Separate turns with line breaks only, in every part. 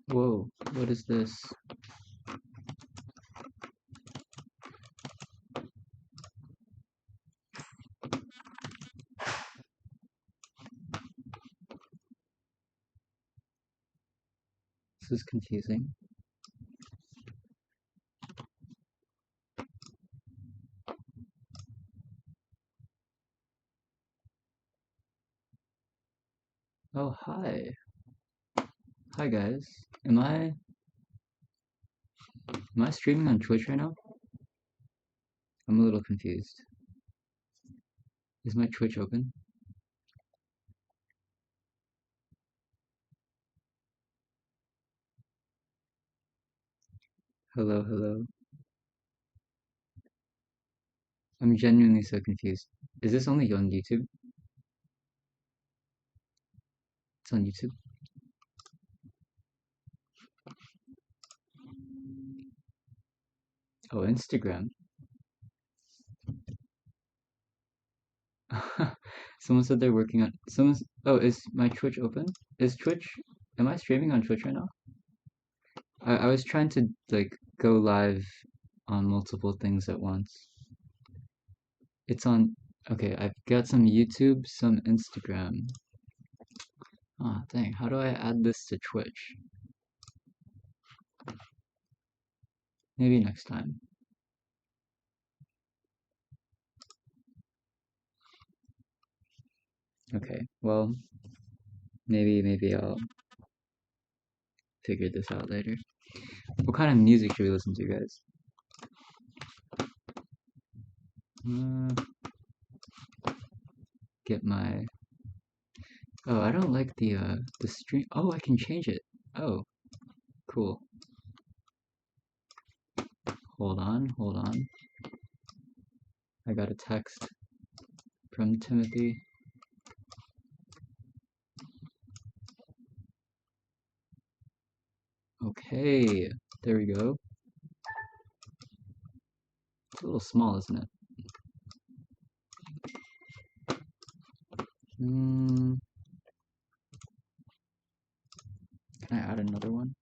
Whoa, what is this? This is confusing. Oh, hi. Hi guys. Am I streaming on Twitch right now? I'm a little confused. Is my Twitch open? Hello, hello. I'm genuinely so confused. Is this only on YouTube? It's on YouTube. Oh, Instagram. Someone said they're working on oh, is my Twitch open? Am I streaming on Twitch right now? I was trying to like go live on multiple things at once. It's on okay, I've got some YouTube, some Instagram. Ah, dang, how do I add this to Twitch? Maybe next time. Okay, well, maybe I'll figure this out later. What kind of music should we listen to, guys? Uh, get my Oh, I don't like the stream. Oh, I can change it. Oh, cool. Hold on, hold on. I got a text from Timothy. Okay, there we go. It's a little small, isn't it? Hmm. Can I add another one?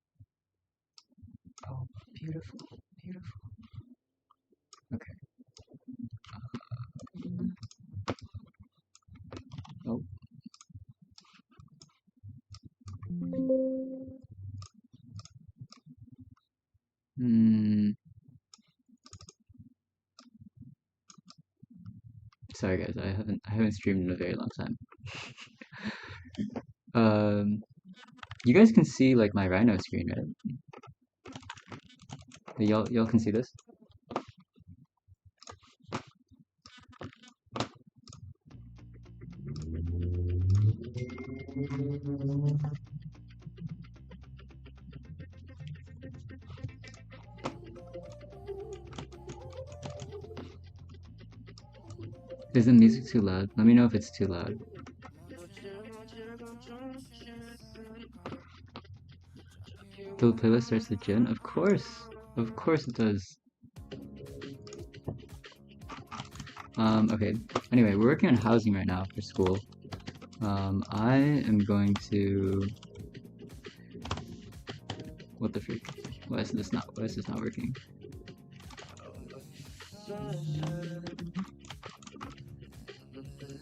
Oh, beautiful, beautiful. Okay. Oh. Hmm. Sorry guys, I haven't streamed in a very long time. You guys can see like my Rhino screen, right? Y'all can see this? Is the music too loud? Let me know if it's too loud. The playlist starts with Jin? Of course! Of course it does. Okay. Anyway, we're working on housing right now for school. I am going to... What the freak? Why is this not working?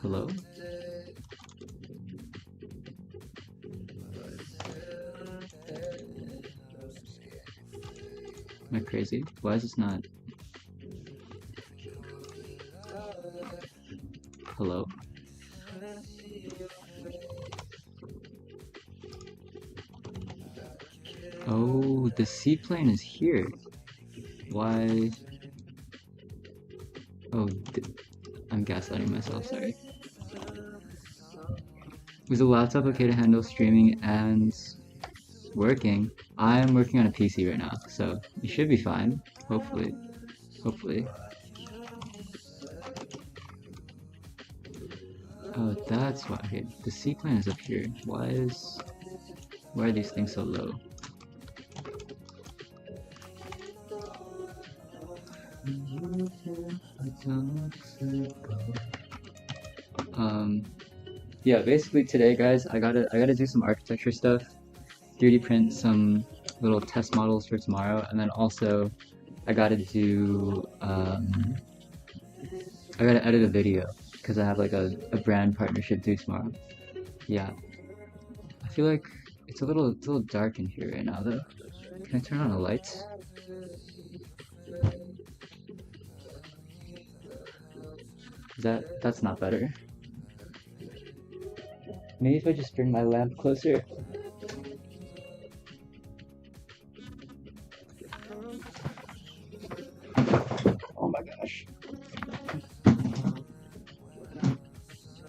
Hello? Am I crazy? Why is this not... Hello? Oh, the seaplane is here. Why? Oh, I'm gaslighting myself, sorry. Is the laptop okay to handle streaming and working? I'm working on a PC right now, so it should be fine. Hopefully. Hopefully. Oh, that's why. Okay, the seaplane is up here. Why are these things so low? Yeah, basically today, guys, I gotta do some architecture stuff, 3D print some little test models for tomorrow, and then also I gotta do I gotta edit a video because I have like a brand partnership due tomorrow. Yeah, I feel like it's a little dark in here right now though. Can I turn on the lights? That's not better. Maybe if I just bring my lamp closer. Oh my gosh.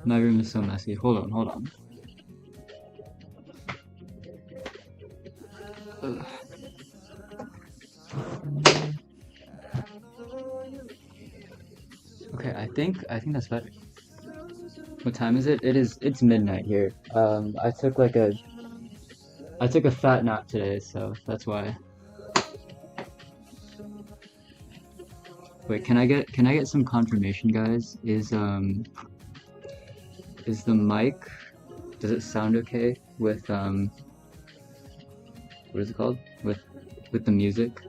My room is so messy. Hold on, hold on. Ugh. Okay, I think that's better. What time is it? It's midnight here. I took a fat nap today, so that's why. Wait, can I get some confirmation, guys? Is the mic, does it sound okay with what is it called? With the music?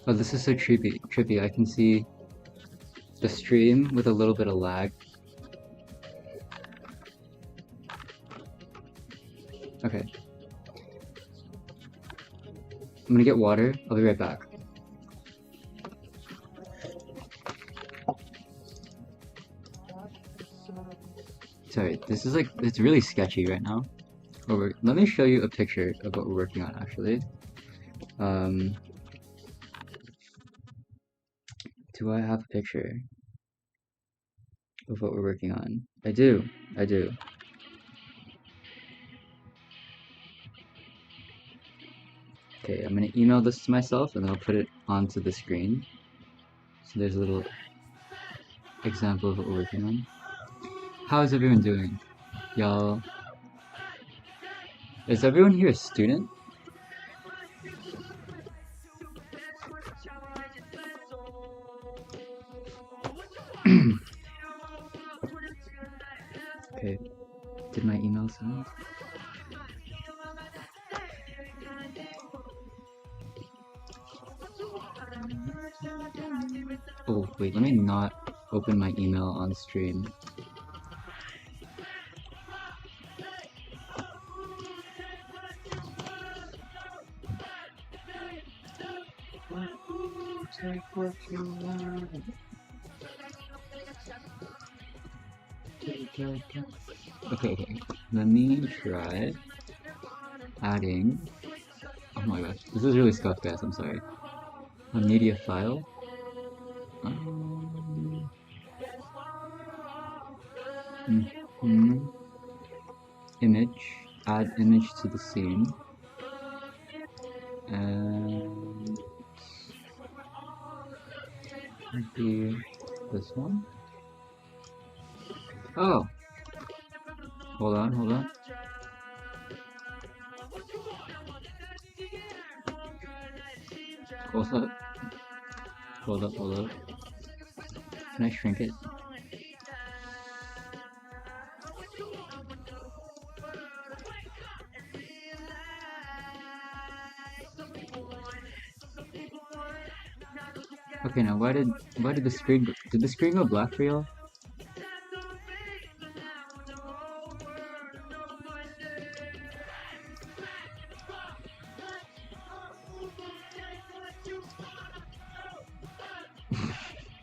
Oh, this is so trippy. I can see the stream with a little bit of lag. Okay. I'm gonna get water. I'll be right back. Sorry, this is like, it's really sketchy right now. Let me show you a picture of what we're working on actually. Um, do I have a picture of what we're working on? I do. Okay, I'm gonna email this to myself and then I'll put it onto the screen. So there's a little example of what we're working on. How is everyone doing? Y'all, is everyone here a student? Okay, did my email send? Oh, wait, let me not open my email on stream. Okay, let me try adding. Oh my gosh, this is really scuffed, guys. I'm sorry. A media file. Mhm. Image. Add image to the scene. And maybe this one. Oh, hold on. Hold up. Hold up. Can I shrink it? Okay, now why did the screen did the screen go black for y'all?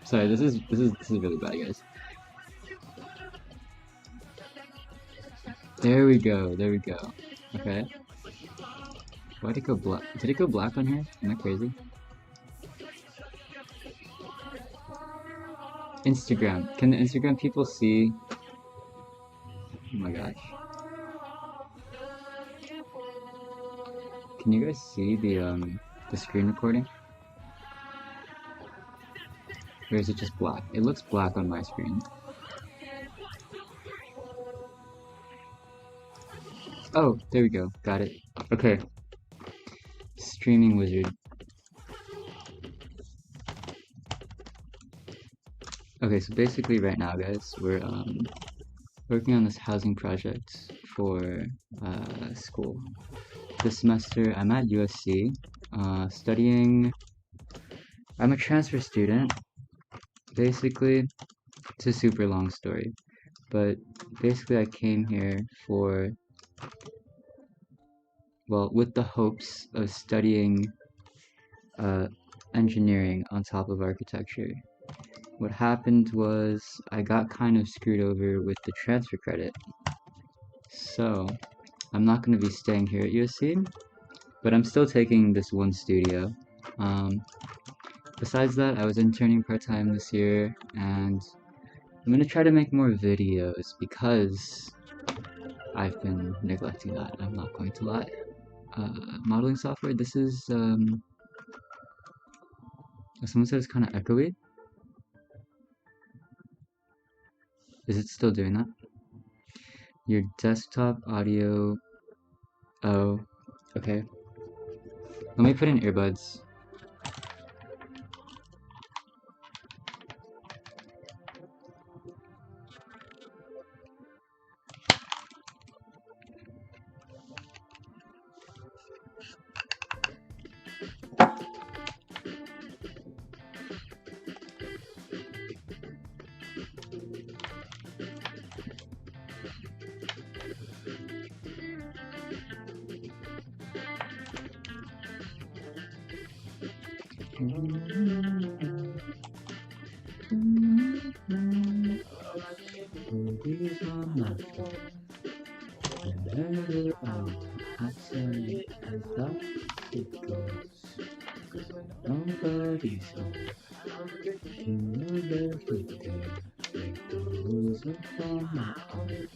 Sorry, this is really bad, guys. There we go. Okay. Why'd it go black? Did it go black on here? Am I crazy? Instagram. Can the Instagram people see? Oh my gosh. Can you guys see the screen recording? Or is it just black? It looks black on my screen. Oh, there we go. Got it. Okay. Streaming wizard. Okay, so basically right now, guys, we're working on this housing project for school. This semester, I'm at USC, studying. I'm a transfer student. Basically, it's a super long story, but basically, I came here for, well, with the hopes of studying uh, engineering on top of architecture. What happened was I got kind of screwed over with the transfer credit. So, I'm not going to be staying here at USC, but I'm still taking this one studio. Um, Besides that, I was interning part-time this year, and I'm going to try to make more videos because I've been neglecting that. I'm not going to lie. Modeling software, this is, someone said it's kind of echoey. Is it still doing that? Your desktop audio. Oh, okay. Let me put in earbuds. Nobody's home. You know everything. Break the rules upon my own.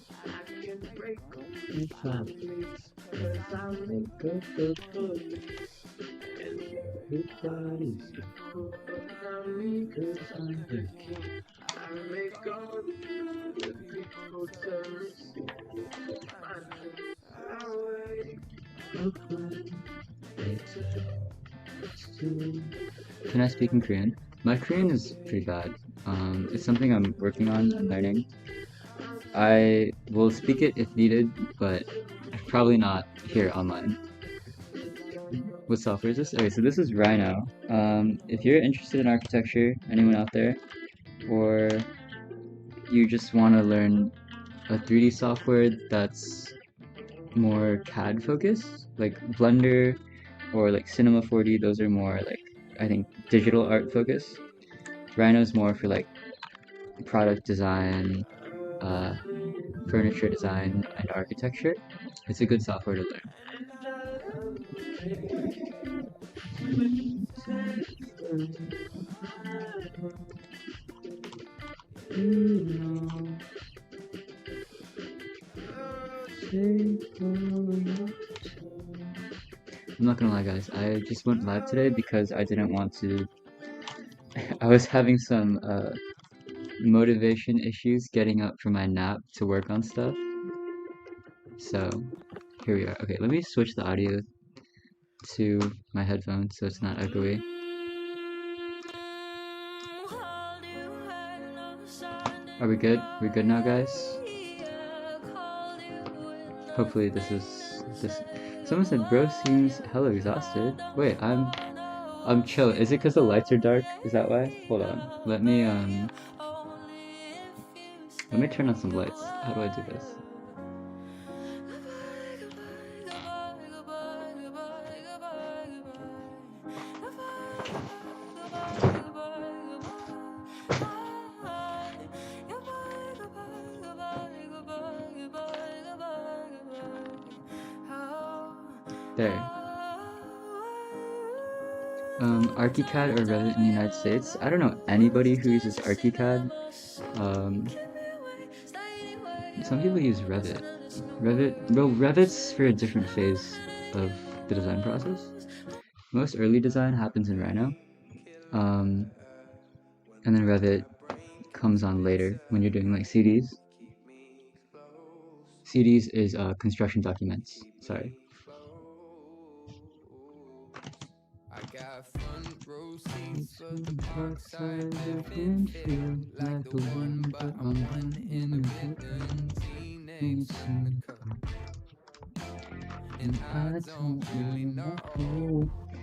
If I please, cause I'll make up the police. Everybody's here. Cause I'm the king. I make all the people terrorists. I wake up when it's Can I speak in Korean? My Korean is pretty bad. It's something I'm working on and learning. I will speak it if needed, but probably not here online. What software is this? Okay, so this is Rhino. If you're interested in architecture, anyone out there, or you just want to learn a 3D software that's more CAD focused, like Blender or like Cinema 4D, those are more like, I think, digital art focused. Rhino's more for like product design, uh, furniture design, and architecture. It's a good software to learn. I'm not gonna lie, guys. I just went live today because I didn't want to. I was having some motivation issues getting up from my nap to work on stuff. So here we are. Okay, let me switch the audio to my headphones so it's not echoey. Are we good? We're good now, guys? Hopefully this. Someone said bro seems hella exhausted. Wait, I'm chill. Is it because the lights are dark? Is that why? Hold on. Let me turn on some lights. How do I do this? There. ArchiCAD or Revit in the United States? I don't know anybody who uses ArchiCAD. Um, some people use Revit. Revit's for a different phase of the design process. Most early design happens in Rhino. And then Revit comes on later when you're doing like CDs. CDs is construction documents. Sorry.
I got front row seats for the parkside living feel like the one, but I'm one in a million teenage cynical. And I don't really know.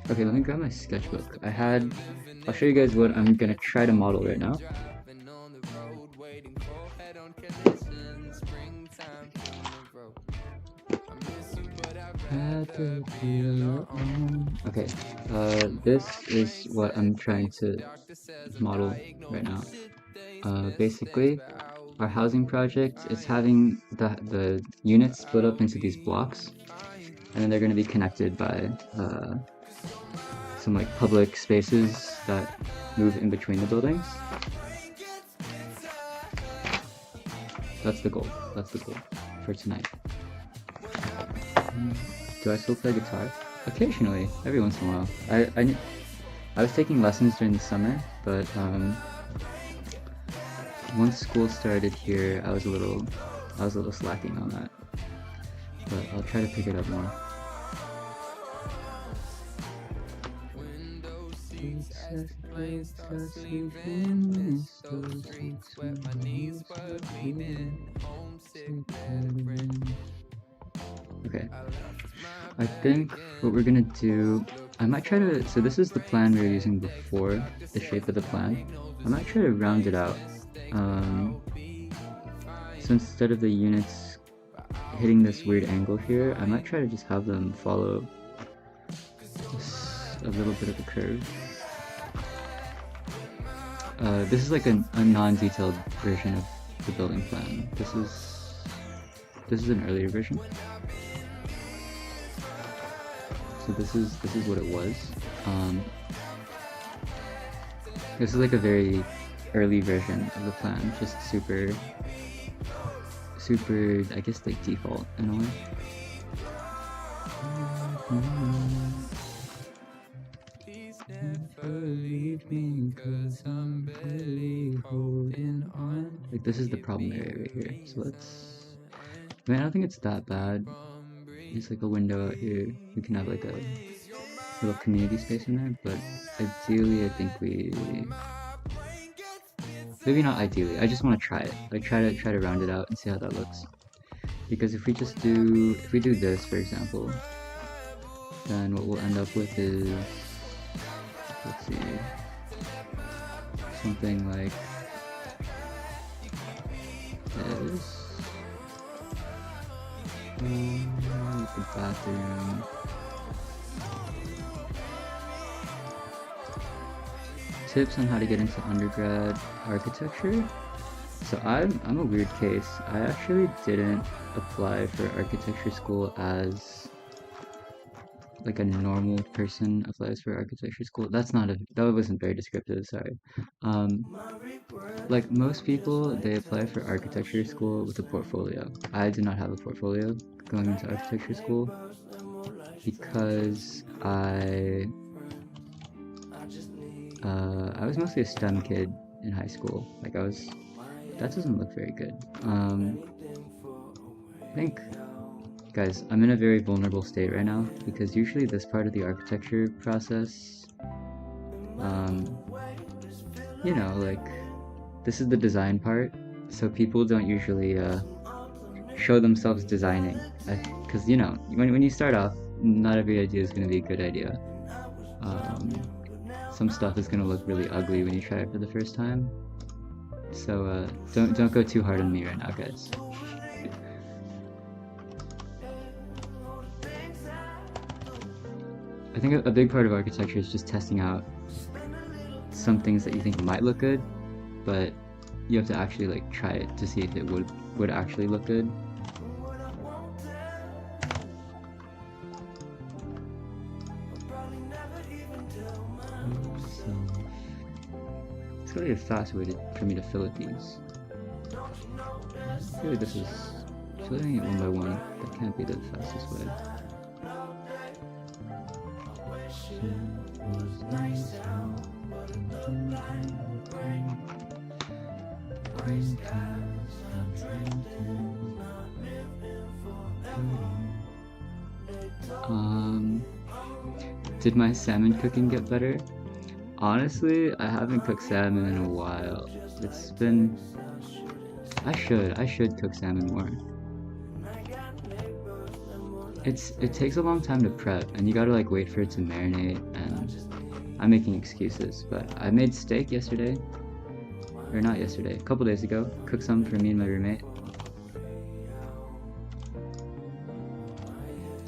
Okay, let me grab my sketchbook. I'll show you guys what I'm gonna try to model right now.
Driving on the road, waiting for head-on collisions. Springtime on the road. I miss you, but I'd rather be alone.
Okay, this is what I'm trying to model right now. Basically, our housing project is having the units split up into these blocks, and then they're going to be connected by some like public spaces that move in between the buildings. That's the goal. That's the goal for tonight. Do I still play guitar? Occasionally, every once in a while. I was taking lessons during the summer, but once school started here, I was a little slacking on that. But I'll try to pick it up more. Okay, I think what we're gonna do, I might try to, so this is the plan we were using before, the shape of the plan. I might try to round it out. So instead of the units hitting this weird angle here, I might try to just have them follow a little bit of a curve. This is like a non-detailed version of the building plan. This is an earlier version. So this is what it was. This is like a very early version of the plan, just super, I guess like default in a way. Please never leave me, 'cause I'm barely holding on. Like this is the problem area right here. So let's. I mean, I don't think it's that bad. There's like a window out here. We can have like a little community space in there, but ideally, I think maybe not ideally. I just want to try it. Like try to round it out and see how that looks. Because if we do this, for example, then what we'll end up with is, let's see, something like this. The bathroom. Tips on how to get into undergrad architecture. So I'm a weird case. I actually didn't apply for architecture school as like a normal person applies for architecture school. That wasn't very descriptive, sorry. Like most people, they apply for architecture school with a portfolio. I did not have a portfolio going into architecture school because I was mostly a STEM kid in high school. Like that doesn't look very good. I think, guys, I'm in a very vulnerable state right now because usually this part of the architecture process, you know, like this is the design part, so people don't usually show themselves designing, because you know, when you start off, not every idea is going to be a good idea. Some stuff is going to look really ugly when you try it for the first time, so don't go too hard on me right now, guys. I think a big part of architecture is just testing out some things that you think might look good, but you have to actually like try it to see if it would actually look good. So it's gotta be a fast way for me to fill it these. Really, this is filling it one by one. That can't be the fastest way. Um, did my salmon cooking get better? Honestly, I haven't cooked salmon in a while. It's been... I should cook salmon more. It takes a long time to prep, and you gotta like wait for it to marinate, and I'm making excuses, but I made steak yesterday. Or not yesterday, a couple days ago. Cooked some for me and my roommate.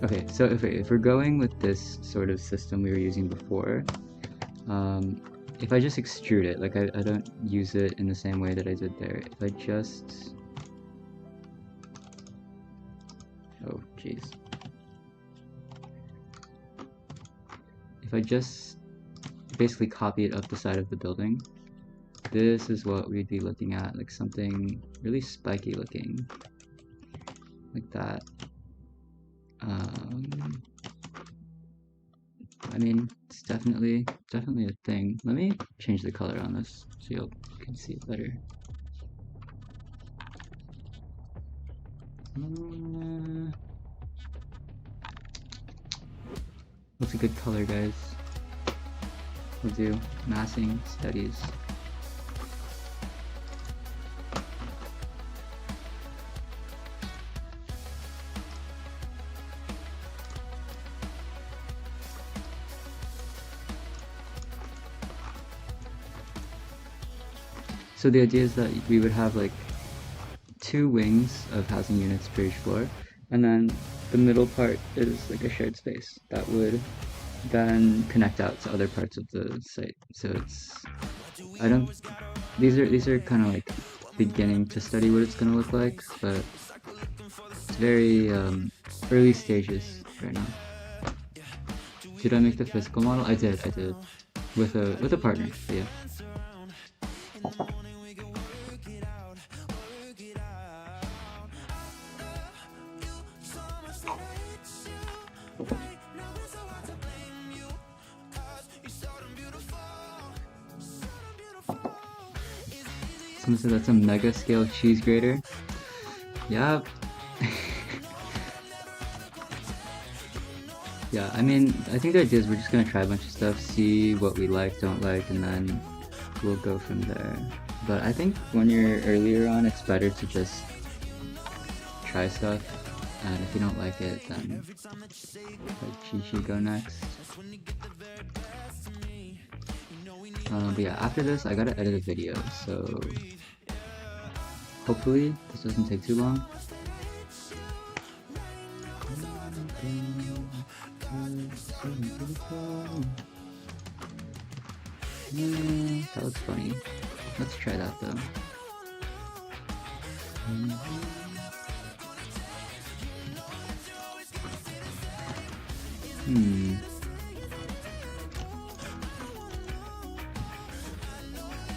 Okay, so if we're going with this sort of system we were using before, if I just extrude it, like I don't use it in the same way that I did there. If I just... Oh, jeez. If I just basically copy it up the side of the building, this is what we'd be looking at, like something really spiky looking, like that. I mean, it's definitely a thing. Let me change the color on this so you can see it better. What's a good color, guys? We'll do massing studies. So the idea is that we would have like 2 wings of housing units per each floor, and then the middle part is like a shared space that would then connect out to other parts of the site. So it's... I don't... These are kind of like beginning to study what it's gonna look like, but it's very early stages right now. Did I make the physical model? I did. With a partner, yeah. Someone said that's a mega scale cheese grater. Yep. Yeah, I mean, I think the idea is we're just gonna try a bunch of stuff, see what we like, don't like, and then we'll go from there. But I think when you're earlier on, it's better to just try stuff, and if you don't like it, then let Chi-Chi go next. But yeah, after this, I gotta edit a video, so hopefully this doesn't take too long. That looks funny. Let's try that though.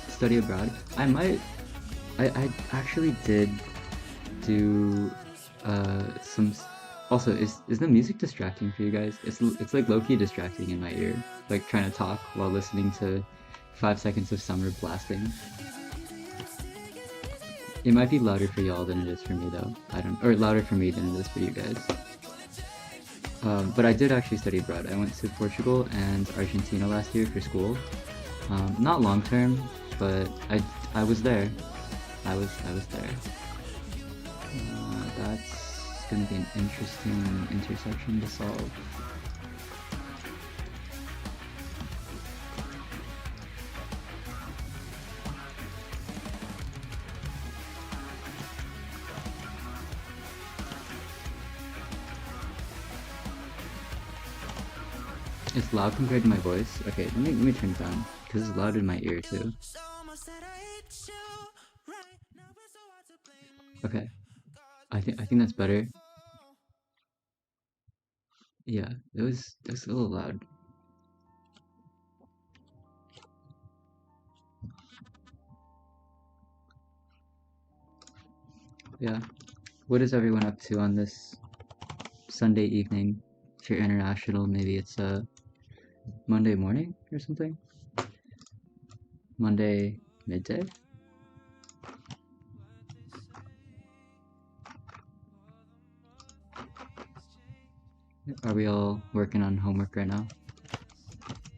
Study abroad. I actually did do some... Also, is the music distracting for you guys? It's like low-key distracting in my ear, like trying to talk while listening to 5 seconds of Summer blasting. It might be louder for y'all than it is for me though. Or louder for me than it is for you guys. But I did actually study abroad. I went to Portugal and Argentina last year for school. Not long term, but I was there. I was there. That's gonna be an interesting intersection to solve. It's loud compared to my voice. Okay, let me turn it down because it's loud in my ear too. Okay, I think that's better. Yeah, it was a little loud. Yeah, what is everyone up to on this Sunday evening? If you're international, maybe it's a Monday morning or something. Monday midday. Are we all working on homework right now?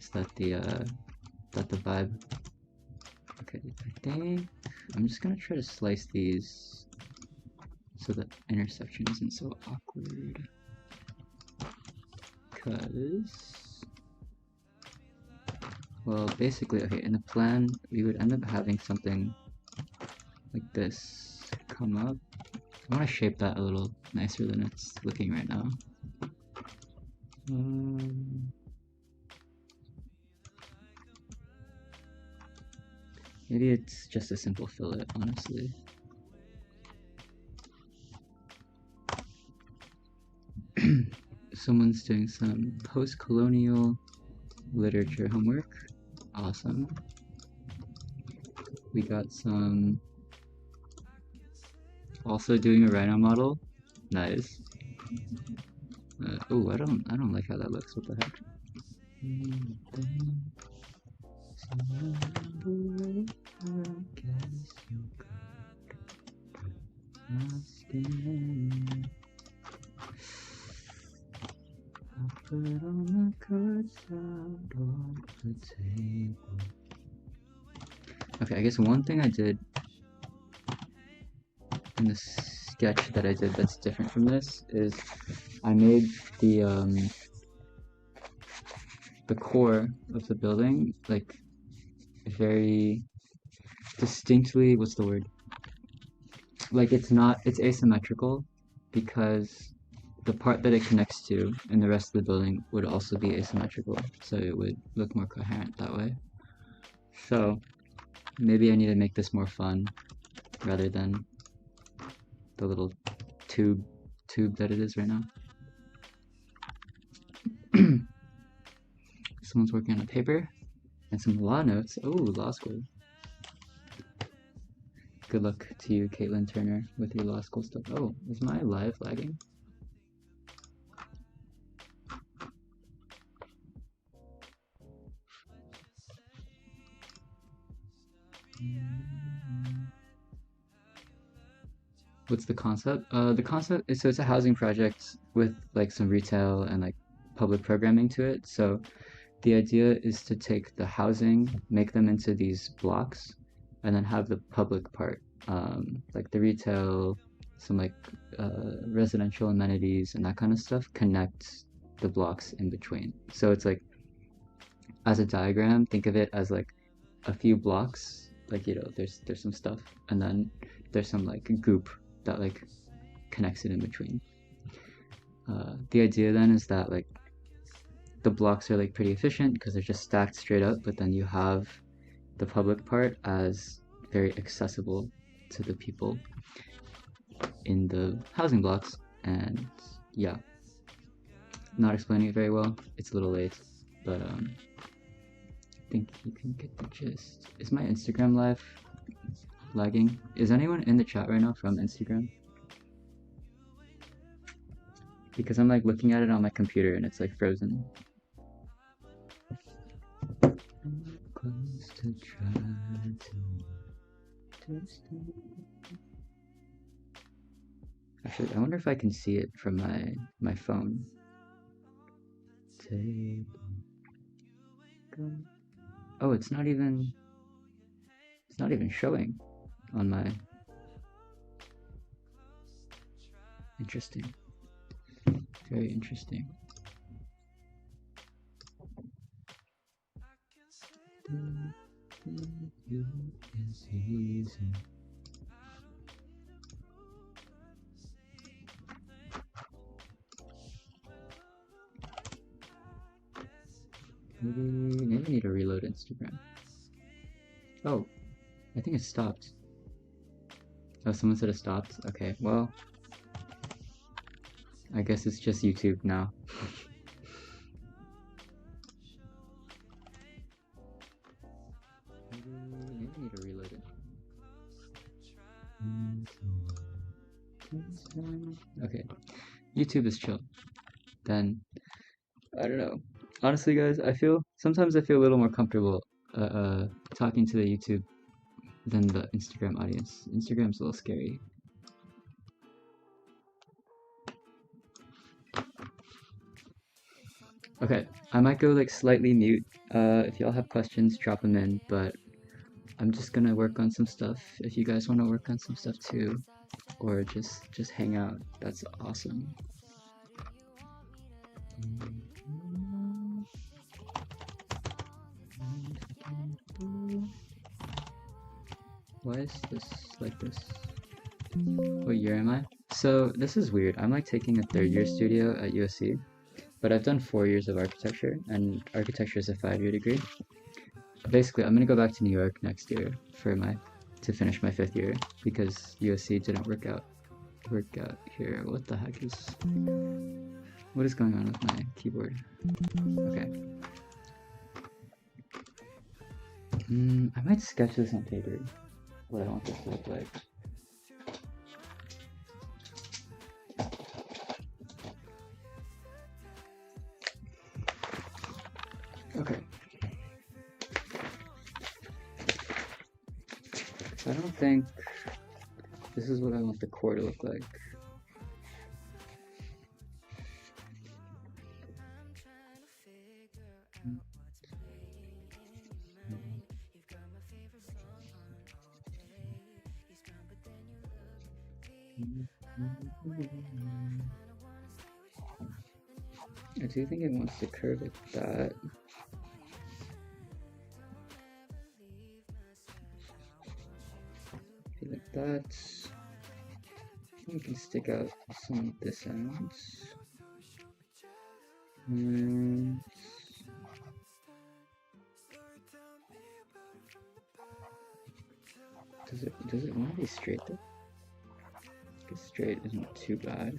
Is that the vibe? Okay, I think I'm just gonna try to slice these so the intersection isn't so awkward. Cause, well, basically, okay, in the plan, we would end up having something like this come up. I want to shape that a little nicer than it's looking right now. Maybe it's just a simple fillet, honestly. Someone's doing some post-colonial literature homework. Awesome. We got some also doing a rhino model. Nice. Oh, I don't like how that looks. What the heck? Okay, I guess one thing I did in the sketch that I did that's different from this is I made the core of the building like very distinctly, what's the word? Like it's asymmetrical because the part that it connects to in the rest of the building would also be asymmetrical, so it would look more coherent that way. So maybe I need to make this more fun rather than the little tube that it is right now. Someone's working on a paper and some law notes. Oh, law school. Good luck to you, Caitlin Turner, with your law school stuff. Oh, is my live lagging? What's the concept? The concept is, so it's a housing project with like some retail and like public programming to it. So the idea is to take the housing, make them into these blocks, and then have the public part, like the retail, some like residential amenities and that kind of stuff, connect the blocks in between. So it's like, as a diagram, think of it as like a few blocks, like there's some stuff, and then there's some like goop that like connects it in between. The idea then is that like the blocks are like pretty efficient because they're just stacked straight up, but then you have the public part as very accessible to the people in the housing blocks. And yeah, not explaining it very well. It's a little late, but I think you can get the gist. Is my Instagram live lagging? Is anyone in the chat right now from Instagram? Because I'm like looking at it on my computer and it's like frozen. Actually, I wonder if I can see it from my phone. Oh, it's not even showing on my. Interesting. Very interesting. Maybe I need to reload Instagram. Oh, I think it stopped. Oh, someone said it stopped. Okay, well, I guess it's just YouTube now. Maybe I need to reload it. Okay, YouTube is chill. Then, I don't know. Honestly, guys, sometimes I feel a little more comfortable talking to the YouTube than the Instagram audience. Instagram's a little scary. Okay, I might go like slightly mute. If y'all have questions, drop them in, but I'm just gonna work on some stuff. If you guys want to work on some stuff too, or just hang out, that's awesome. Why is this like this? What year am I? So this is weird. I'm like taking a third year studio at USC, but I've done 4 years of architecture, and architecture is a 5 year degree. Basically, I'm gonna go back to New York next year to finish my 5th year because USC didn't work out here. What is going on with my keyboard? Okay. I might sketch this on paper. What I want this to look like. Okay. So I don't think this is what I want the core to look like. I do think it wants to curve like that. Like that. We can stick out some of this out. Does it want to be straight though? Because straight isn't too bad.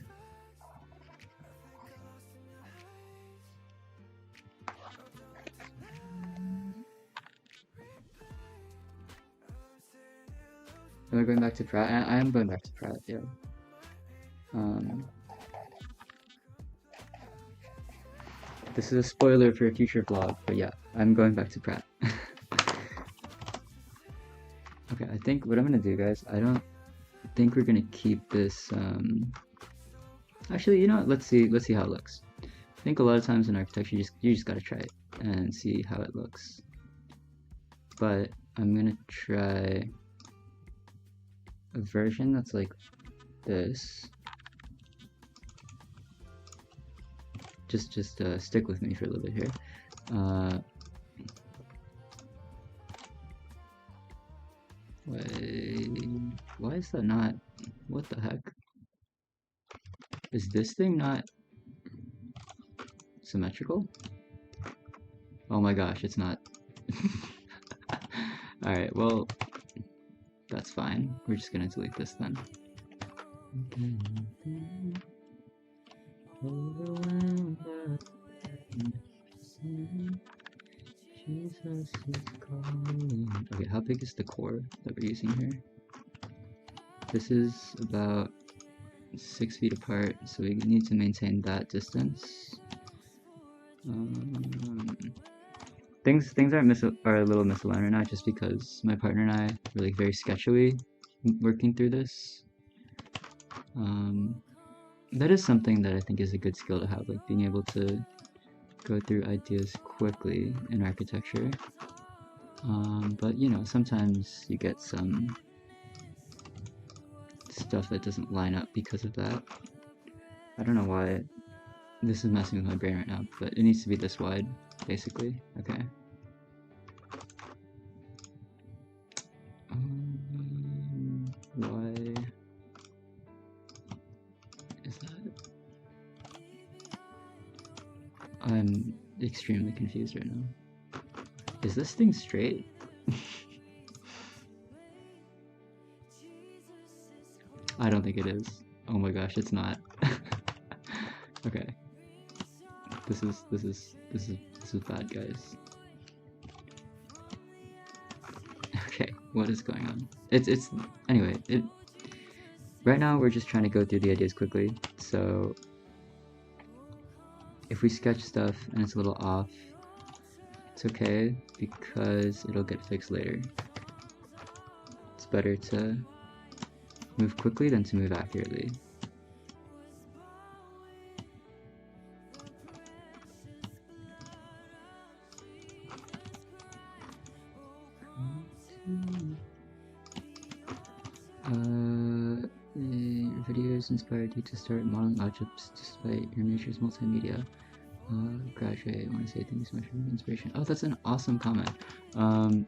Am I going back to Pratt? I am going back to Pratt, yeah. This is a spoiler for a future vlog, but yeah, I'm going back to Pratt. Okay, I think what I'm gonna do, guys, I don't think we're gonna keep this, actually, you know what, let's see how it looks. I think a lot of times in architecture, you just gotta try it and see how it looks. But I'm gonna try a version that's like this. Just stick with me for a little bit here. Why is that not? What the heck? Is this thing not symmetrical? Oh my gosh, it's not. Alright, well, that's fine. We're just gonna delete this then. Jesus is calling. Okay, how big is the core that we're using here? This is about 6 feet apart, so we need to maintain that distance. Things are a little misaligned right now, just because my partner and I are like very sketchily working through this. That is something that I think is a good skill to have, like being able to go through ideas quickly in architecture. But you know, sometimes you get some stuff that doesn't line up because of that. I don't know why this is messing with my brain right now, but it needs to be this wide, basically. Okay. Why is that? I'm extremely confused right now. Is this thing straight? I don't think it is. Oh my gosh, it's not. Okay. This is bad, guys. Okay, what is going on? Anyway, right now we're just trying to go through the ideas quickly. So if we sketch stuff and it's a little off, it's okay because it'll get fixed later. It's better to move quickly than to move accurately. Your videos inspired you to start modeling objects despite your nature's multimedia. Graduate. I want to say thank you so much for the inspiration. Oh, that's an awesome comment. I'm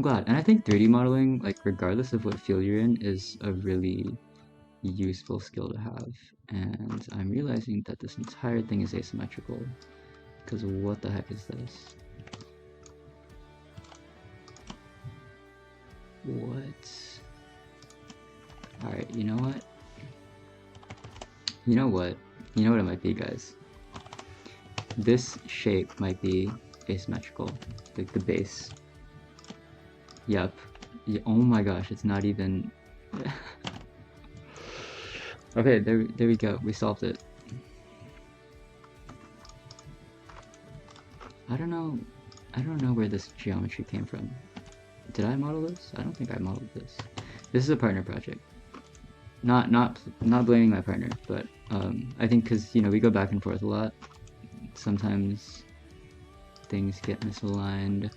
glad. And I think 3D modeling, like regardless of what field you're in, is a really useful skill to have. And I'm realizing that this entire thing is asymmetrical. Because what the heck is this? What? Alright, you know what? You know what? You know what it might be, guys? This shape might be asymmetrical. Like the base. Yep. Yeah, oh my gosh, it's not even... Okay, there we go. We solved it. I don't know where this geometry came from. Did I model this? I don't think I modeled this. This is a partner project. Not blaming my partner, but I think because we go back and forth a lot. Sometimes things get misaligned.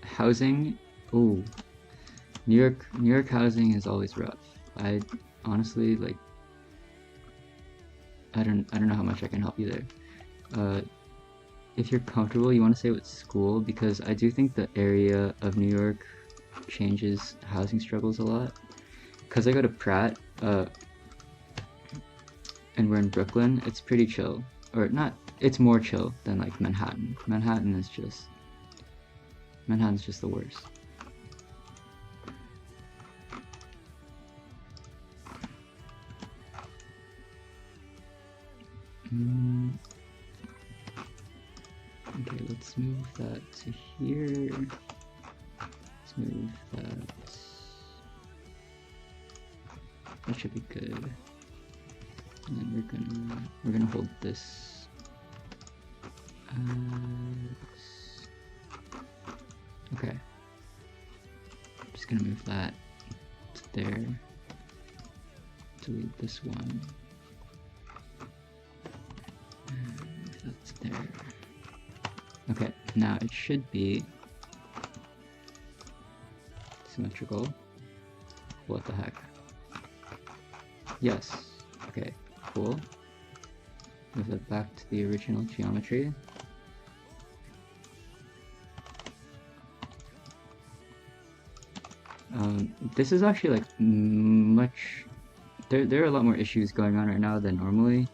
Housing. Oh, New York housing is always rough. I honestly like. I don't know how much I can help you there. If you're comfortable, you want to say what school, because I do think the area of New York changes housing struggles a lot. Because I go to Pratt, and we're in Brooklyn, it's pretty chill. Or not, it's more chill than like Manhattan. Manhattan's just the worst. Okay, let's move that to here. Let's move that. That should be good. And then we're gonna hold this. Okay. I'm just gonna move that to there. Delete this one. And move that to there. Okay, now it should be symmetrical. What the heck? Yes. Okay, cool. Move it back to the original geometry. This is actually like much... There are a lot more issues going on right now than normally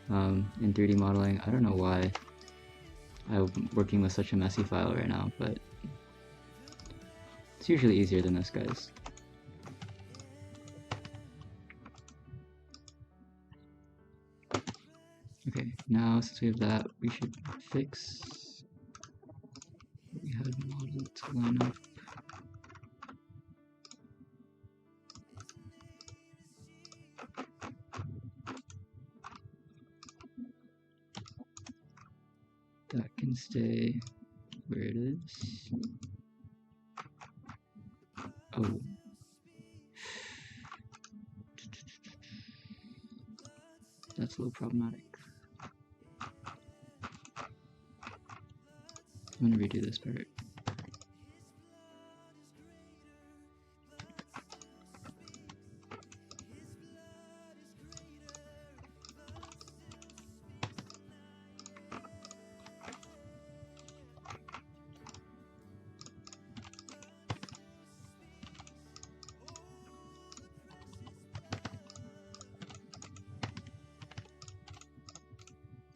in 3D modeling. I don't know why I'm working with such a messy file right now, but it's usually easier than this, guys. Okay, now since we have that, we should fix what we had modeled to line up. That can stay where it is. Oh. That's a little problematic. I'm gonna redo this part.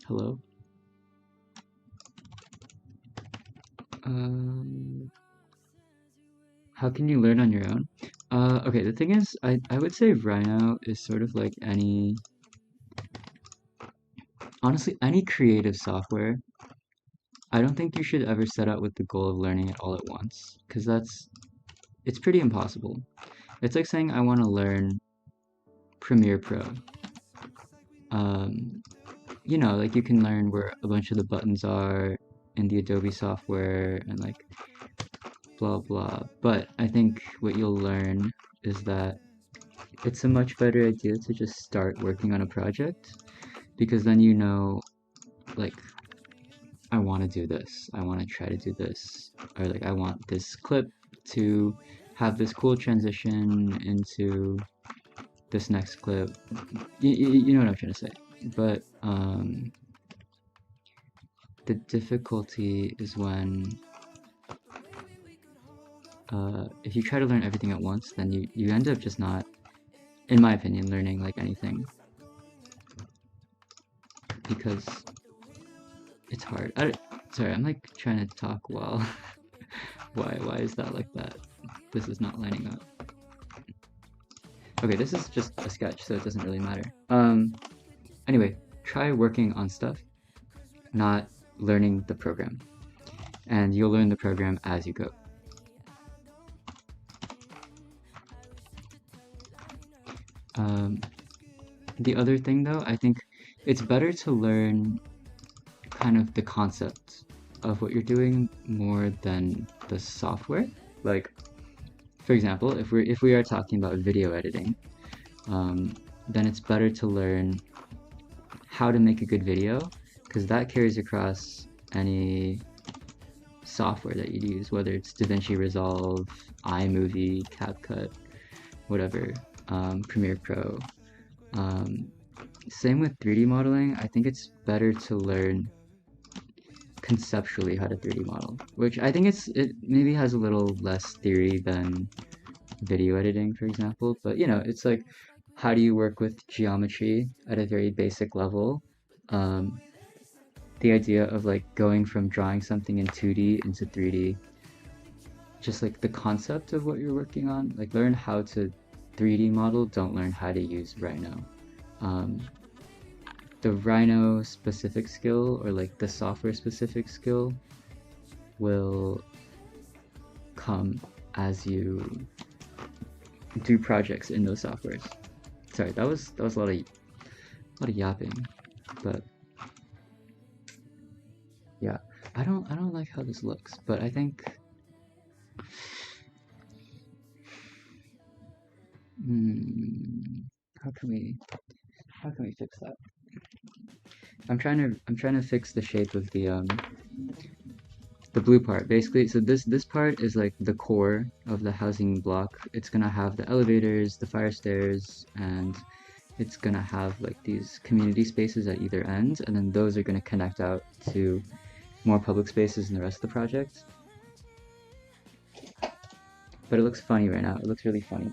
Hello? How can you learn on your own? Okay, the thing is, I would say Rhino is sort of like any... Honestly, any creative software. I don't think you should ever set out with the goal of learning it all at once, because it's pretty impossible. It's like saying I want to learn Premiere Pro. Like you can learn where a bunch of the buttons are in the Adobe software and like blah blah. But I think what you'll learn is that it's a much better idea to just start working on a project because then you know, like, I want to do this, I want to try to do this, or like I want this clip to have this cool transition into this next clip. You know what I'm trying to say. But the difficulty is when if you try to learn everything at once, then you end up just not, in my opinion, learning like anything, because it's hard. Sorry, I'm like trying to talk while why is that like that? This is not lining up. Okay, this is just a sketch, so it doesn't really matter. Anyway, try working on stuff, not learning the program, and you'll learn the program as you go. The other thing though, I think it's better to learn kind of the concept of what you're doing more than the software. Like, for example, if we are talking about video editing, then it's better to learn how to make a good video, because that carries across any software that you'd use, whether it's DaVinci Resolve, iMovie, CapCut, whatever, Premiere Pro. Same with 3D modeling. I think it's better to learn conceptually how to 3D model, which I think it maybe has a little less theory than video editing, for example, but you know, it's like, how do you work with geometry at a very basic level? The idea of like going from drawing something in 2D into 3D, just like the concept of what you're working on, like learn how to 3D model, don't learn how to use Rhino. The Rhino specific skill, or like the software specific skill, will come as you do projects in those softwares. Sorry, that was a lot of yapping, but yeah, I don't like how this looks, but I think how can we fix that? I'm trying to fix the shape of the blue part. Basically, so this part is like the core of the housing block. It's gonna have the elevators, the fire stairs, and it's gonna have like these community spaces at either end, and then those are gonna connect out to more public spaces in the rest of the project. But it looks funny right now. It looks really funny.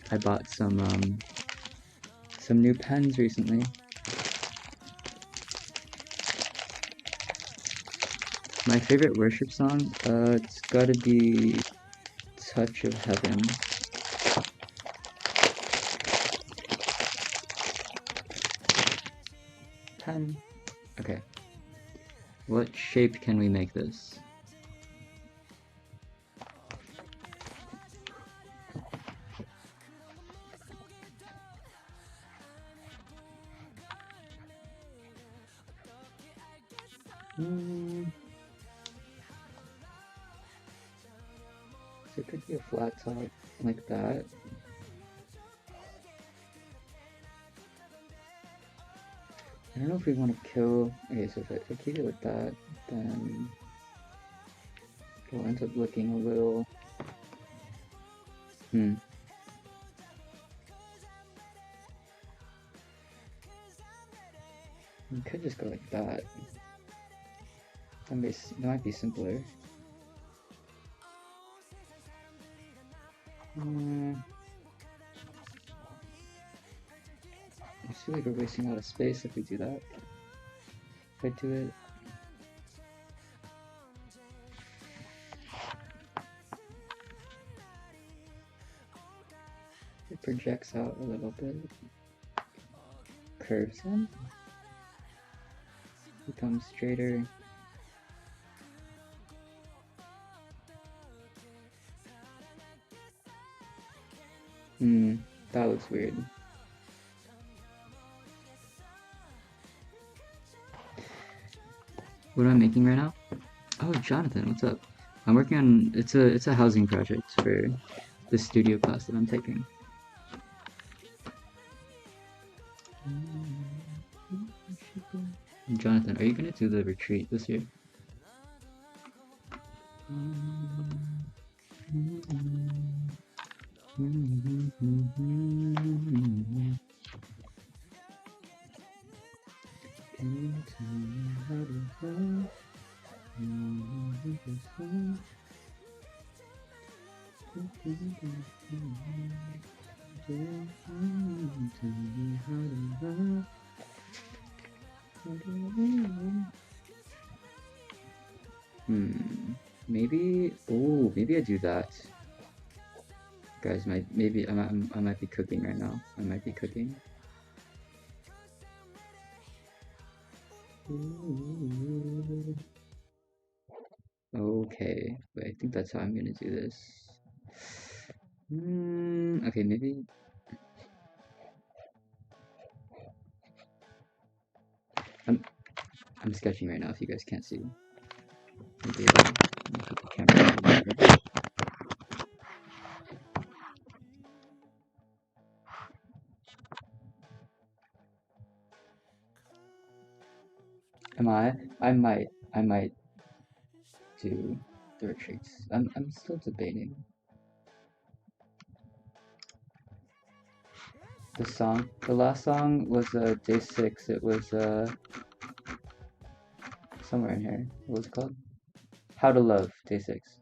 I bought some new pens recently. My favorite worship song, it's gotta be Touch of Heaven. Pen. Okay. What shape can we make this? So it could be a flat top like that. I don't know if we want to kill. Okay, so if I keep it like that, then it'll end up looking a little. We could just go like that. That might be simpler. I feel like we're wasting a lot of space if we do that. If I do it. It projects out a little bit. Curves in. Becomes straighter. That looks weird. What am I making right now? Oh, Jonathan, what's up? I'm working on, it's a housing project for the studio class that I'm taking. Jonathan, are you gonna do the retreat this year? Maybe. Oh, maybe I do that. Guys, maybe I might be cooking right now. I might be cooking. Okay, wait, I think that's how I'm gonna do this. Okay, maybe. I'm sketching right now if you guys can't see. Maybe I'll put the camera on. Am I? I might do the retreats. I'm still debating. The last song was day 6. It was somewhere in here. What was it called? How to Love, day 6.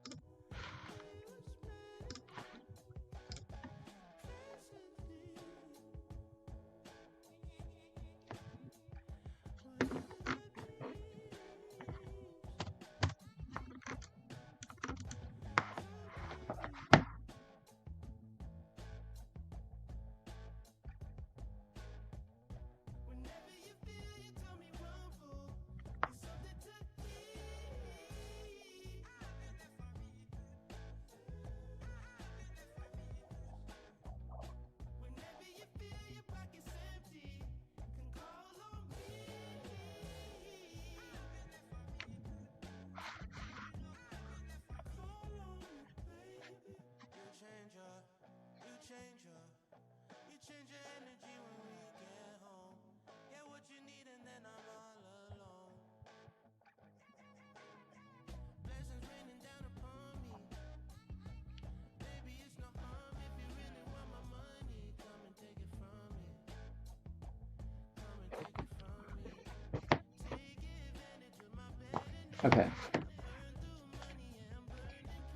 Okay.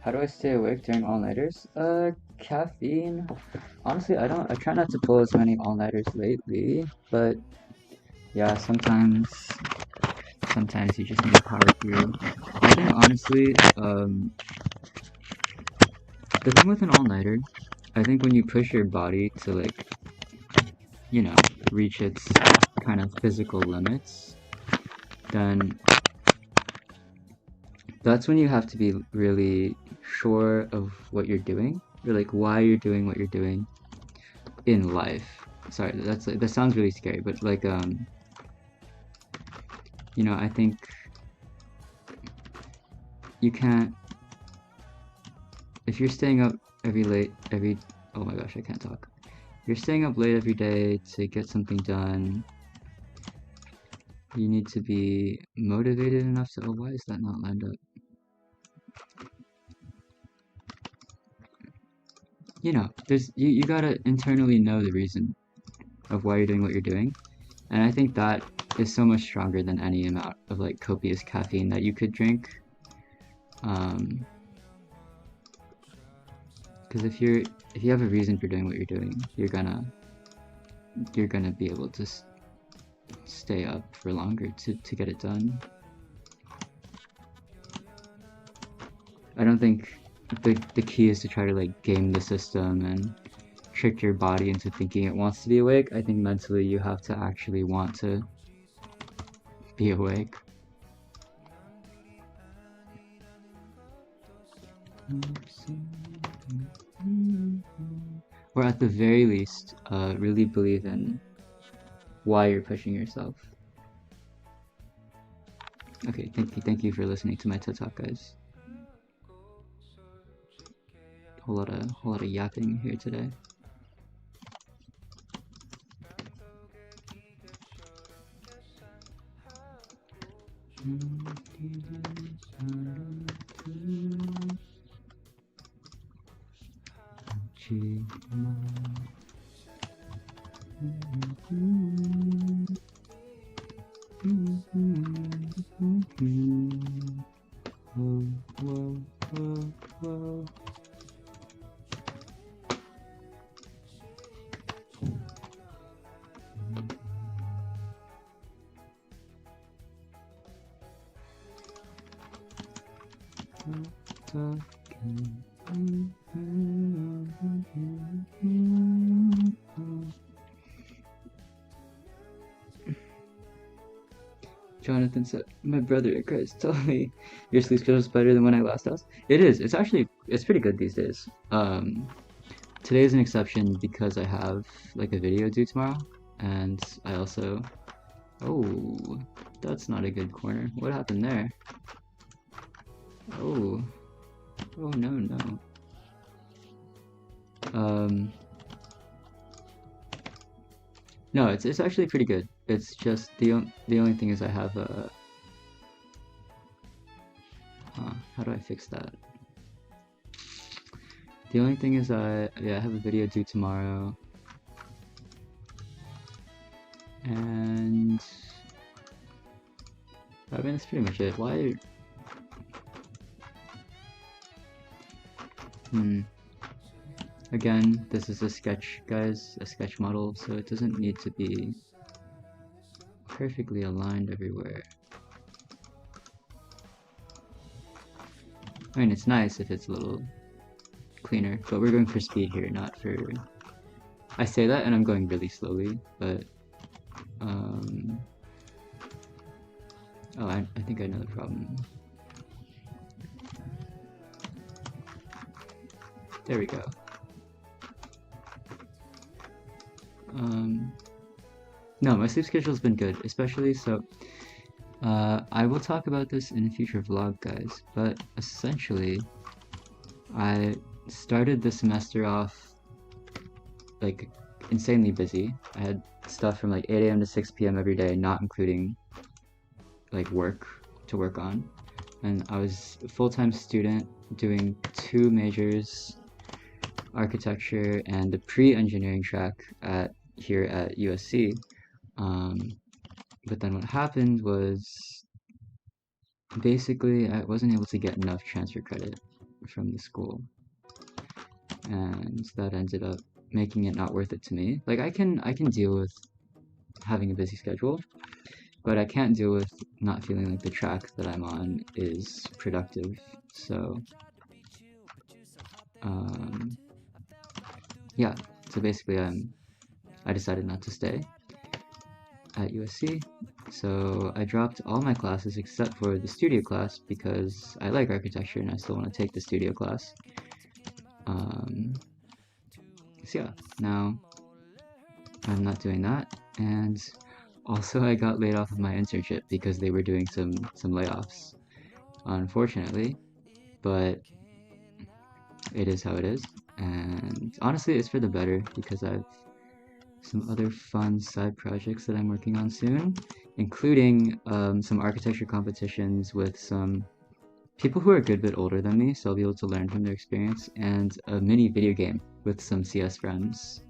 How do I stay awake during all-nighters? Caffeine. Honestly, I try not to pull as many all-nighters lately, but yeah, sometimes you just need to power through. I think honestly, the thing with an all-nighter, I think when you push your body to like, you know, reach its kind of physical limits, then that's when you have to be really sure of what you're doing, or like why you're doing what you're doing in life. Sorry, that sounds really scary, but like you know, I think you can't, if you're staying up every oh my gosh, I can't talk. You're staying up late every day to get something done. You need to be motivated enough to, oh, why is that not lined up? You know, you gotta internally know the reason of why you're doing what you're doing. And I think that is so much stronger than any amount of like copious caffeine that you could drink. Because if you have a reason for doing what you're doing, you're gonna be able to stay up for longer to get it done. I don't think the key is to try to like game the system and trick your body into thinking it wants to be awake. I think mentally you have to actually want to be awake. Or at the very least, really believe in why you're pushing yourself. Okay, thank you for listening to my TED Talk, guys. Whole lot of yapping here today. Jonathan said, "My brother in Christ told me your sleep schedule is better than when I last asked." It is. It's actually it's pretty good these days. Today is an exception because I have like a video due tomorrow, and I also. Oh, that's not a good corner. What happened there? Oh, oh no no. No, it's actually pretty good. It's just the only thing is I have a. How do I fix that? The only thing is I have a video due tomorrow, and I mean that's pretty much it. Why? Again, this is a sketch, guys, a sketch model, so it doesn't need to be perfectly aligned everywhere. I mean, it's nice if it's a little cleaner, but we're going for speed here, not for... I say that and I'm going really slowly, but... Oh, I think I know the problem. There we go. No, my sleep schedule's been good, especially so... I will talk about this in a future vlog, guys, but essentially, I started the semester off, like, insanely busy. I had stuff from like 8 a.m. to 6 p.m. every day, not including, like, work to work on. And I was a full-time student doing 2 majors, architecture and the pre-engineering track here at USC. But then what happened was basically I wasn't able to get enough transfer credit from the school, and that ended up making it not worth it to me. Like I can deal with having a busy schedule, but I can't deal with not feeling like the track that I'm on is productive. So yeah, so basically I decided not to stay at USC, so I dropped all my classes except for the studio class because I like architecture and I still want to take the studio class. So yeah, now I'm not doing that, and also I got laid off of my internship because they were doing some layoffs, unfortunately, but it is how it is, and honestly it's for the better because I've some other fun side projects that I'm working on soon, including some architecture competitions with some people who are a good bit older than me, so I'll be able to learn from their experience, and a mini video game with some CS friends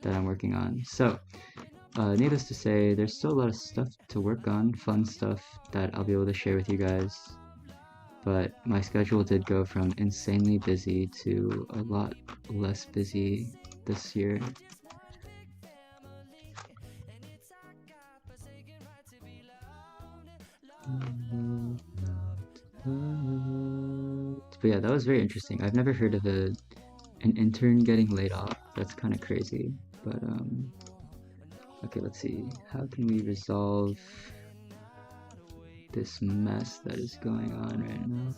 that I'm working on. So, needless to say, there's still a lot of stuff to work on, fun stuff that I'll be able to share with you guys, but my schedule did go from insanely busy to a lot less busy this year. But yeah, that was very interesting. I've never heard of an intern getting laid off. That's kind of crazy. But okay, let's see. How can we resolve this mess that is going on right now?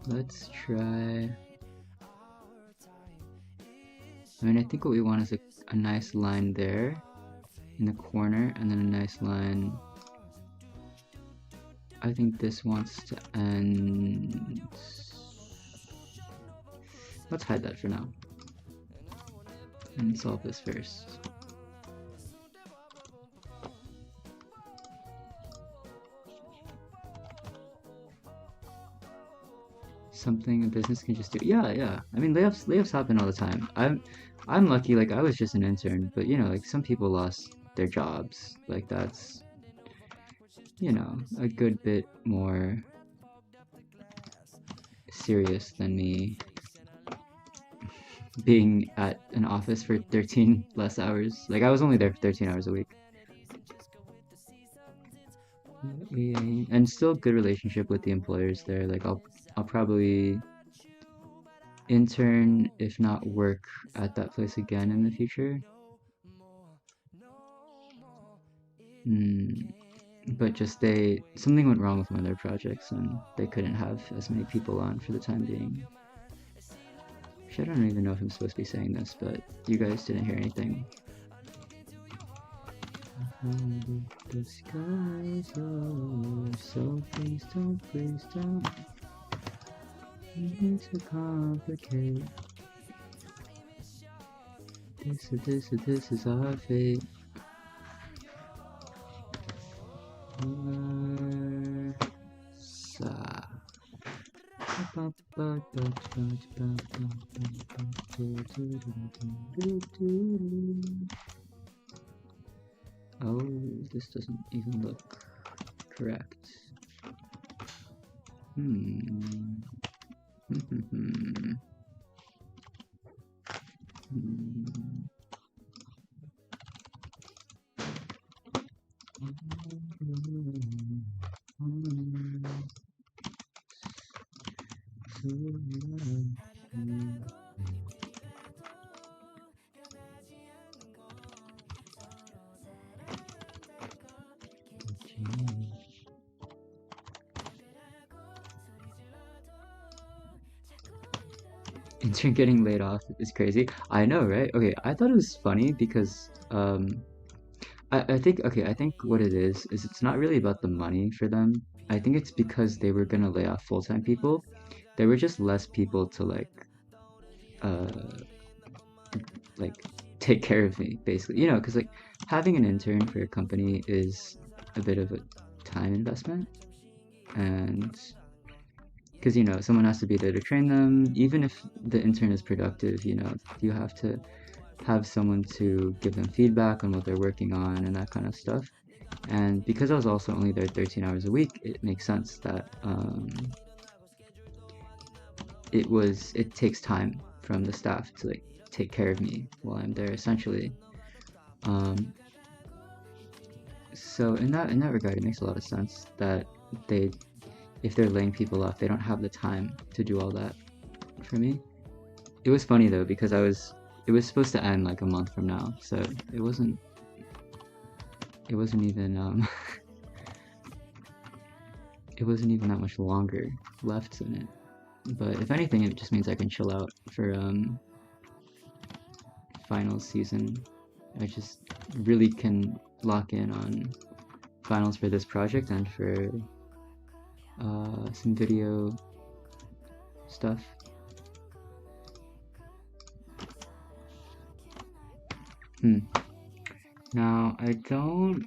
Let's try. I mean, I think what we want is a nice line there in the corner, and then a nice line. I think this wants to end. Let's hide that for now and solve this first. something a business can just do. Yeah, yeah. I mean, layoffs happen all the time. I'm lucky. Like I was just an intern, but you know, like some people lost their jobs. Like that's a good bit more serious than me being at an office for 13 less hours. Like I was only there for 13 hours a week. And still good relationship with the employers there. Like I'll probably intern, if not work at that place again in the future. Mm, but just something went wrong with one of their projects and they couldn't have as many people on for the time being. Actually, I don't even know if I'm supposed to be saying this, but you guys didn't hear anything. The skies are so please don't. It's so complicated. This is our fate. Oh, this doesn't even look correct. Intern getting laid off is crazy. I know, right? Okay, I thought it was funny because I think what it is it's not really about the money for them. I think it's because they were gonna lay off full-time people. There were just less people to uh like take care of me basically. You know, because like having an intern for a company is a bit of a time investment and because someone has to be there to train them even if the intern is productive, you have to have someone to give them feedback on what they're working on and that kind of stuff. And because I was also only there 13 hours a week, it makes sense that it takes time from the staff to like take care of me while I'm there essentially. Um, so in that regard, it makes a lot of sense that they if they're laying people off, they don't have the time to do all that for me. It was funny though because it was supposed to end like a month from now, so it wasn't even it wasn't even that much longer left in it. But if anything, it just means I can chill out for finals season. I just really can lock in on finals for this project and for some video stuff. Now I don't.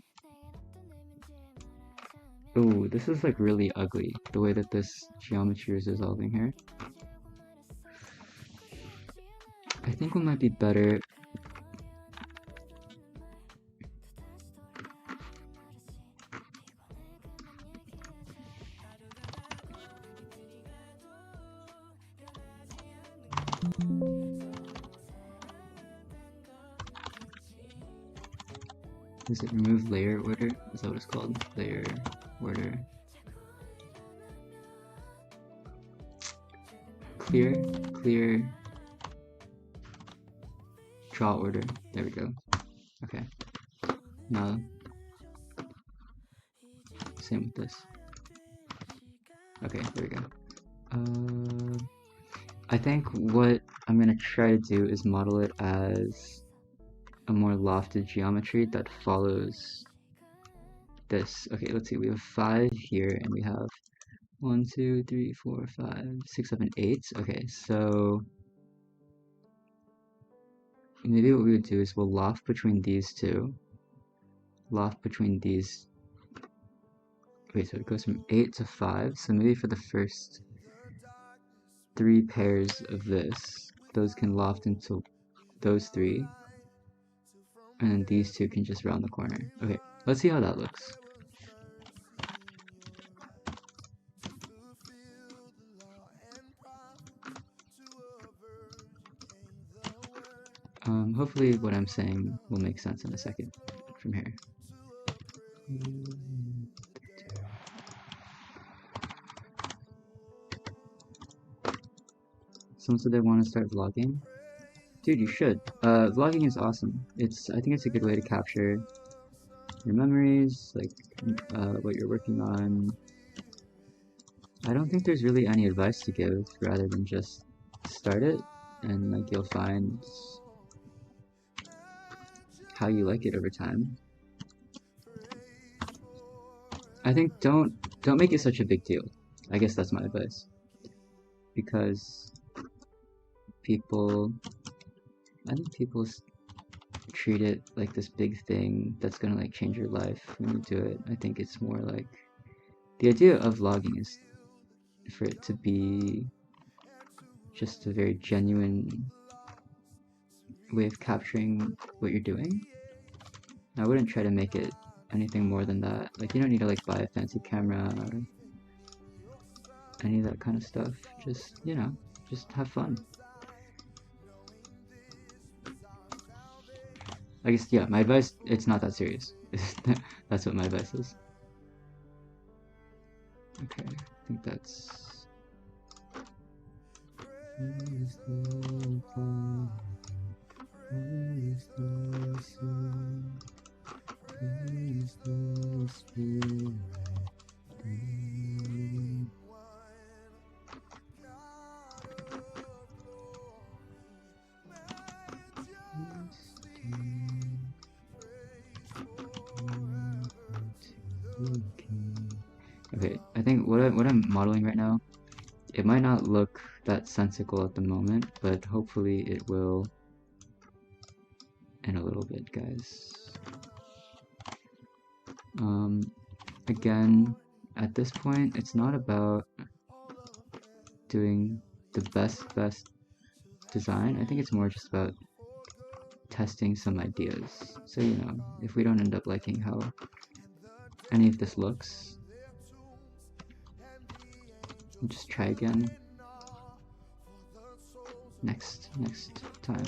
Oh, this is like really ugly. The way that this geometry is dissolving here. I think what might be better. Is it remove layer order? Is that what it's called? Layer order. Clear. Draw order. There we go. Okay. Now, same with this. Okay, there we go. I think what I'm gonna try to do is model it as a more lofted geometry that follows this. Okay, let's see. We have 5 here, and we have 1, 2, 3, 4, 5, 6, 7, 8. Okay, so maybe what we would do is we'll loft between these two. Loft between these. Wait, so it goes from 8 to 5. So maybe for the first 3 pairs of this. Those can loft into those 3, and then these 2 can just round the corner. Okay, let's see how that looks. Hopefully what I'm saying will make sense in a second from here. Someone said they want to start vlogging. Dude, you should. Vlogging is awesome. I think it's a good way to capture your memories, like what you're working on. I don't think there's really any advice to give rather than just start it and like you'll find how you like it over time. I think don't make it such a big deal. I guess that's my advice. Because I think people treat it like this big thing that's gonna like change your life when you do it. I think it's more like the idea of vlogging is for it to be just a very genuine way of capturing what you're doing. I wouldn't try to make it anything more than that. Like you don't need to like buy a fancy camera or any of that kind of stuff. Just, you know, just have fun. I guess, yeah, my advice, it's not that serious. That's what my advice is. Okay, I think that's... Okay, I think what I'm modeling right now, it might not look that sensical at the moment, but hopefully it will in a little bit, guys. Again, at this point, it's not about doing the best design. I think it's more just about testing some ideas. So, you know, if we don't end up liking how any of this looks, we'll just try again next time.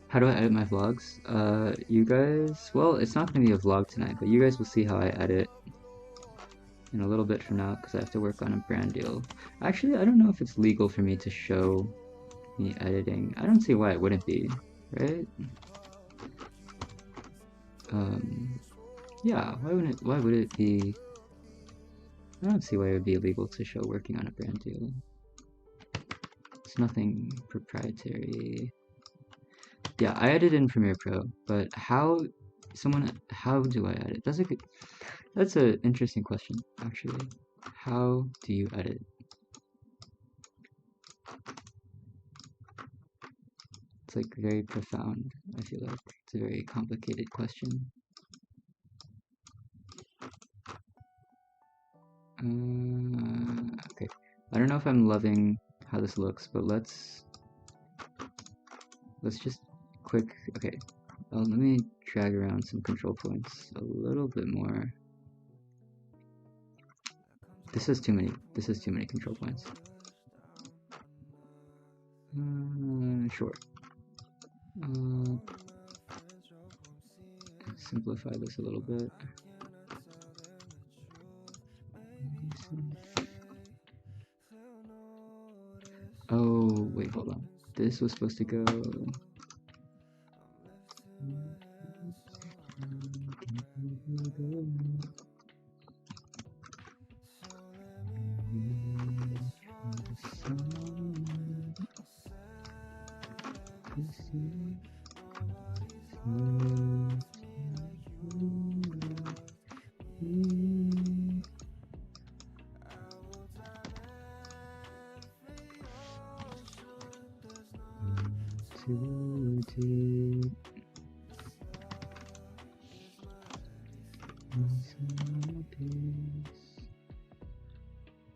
How do I edit my vlogs? You guys, well, it's not gonna be a vlog tonight, but you guys will see how I edit in a little bit from now because I have to work on a brand deal. Actually, I don't know if it's legal for me to show me editing. I don't see why it wouldn't be, right? Yeah, why would it be? I don't see why it would be illegal to show working on a brand deal. It's nothing proprietary. Yeah, I edit in Premiere Pro, but how do I edit? That's an interesting question, actually. How do you edit? It's like very profound, I feel like. It's a very complicated question. Okay. I don't know if I'm loving how this looks, but let's just okay. Let me drag around some control points a little bit more. This is too many control points. Sure. Simplify this a little bit. wait, hold on. This was supposed to go.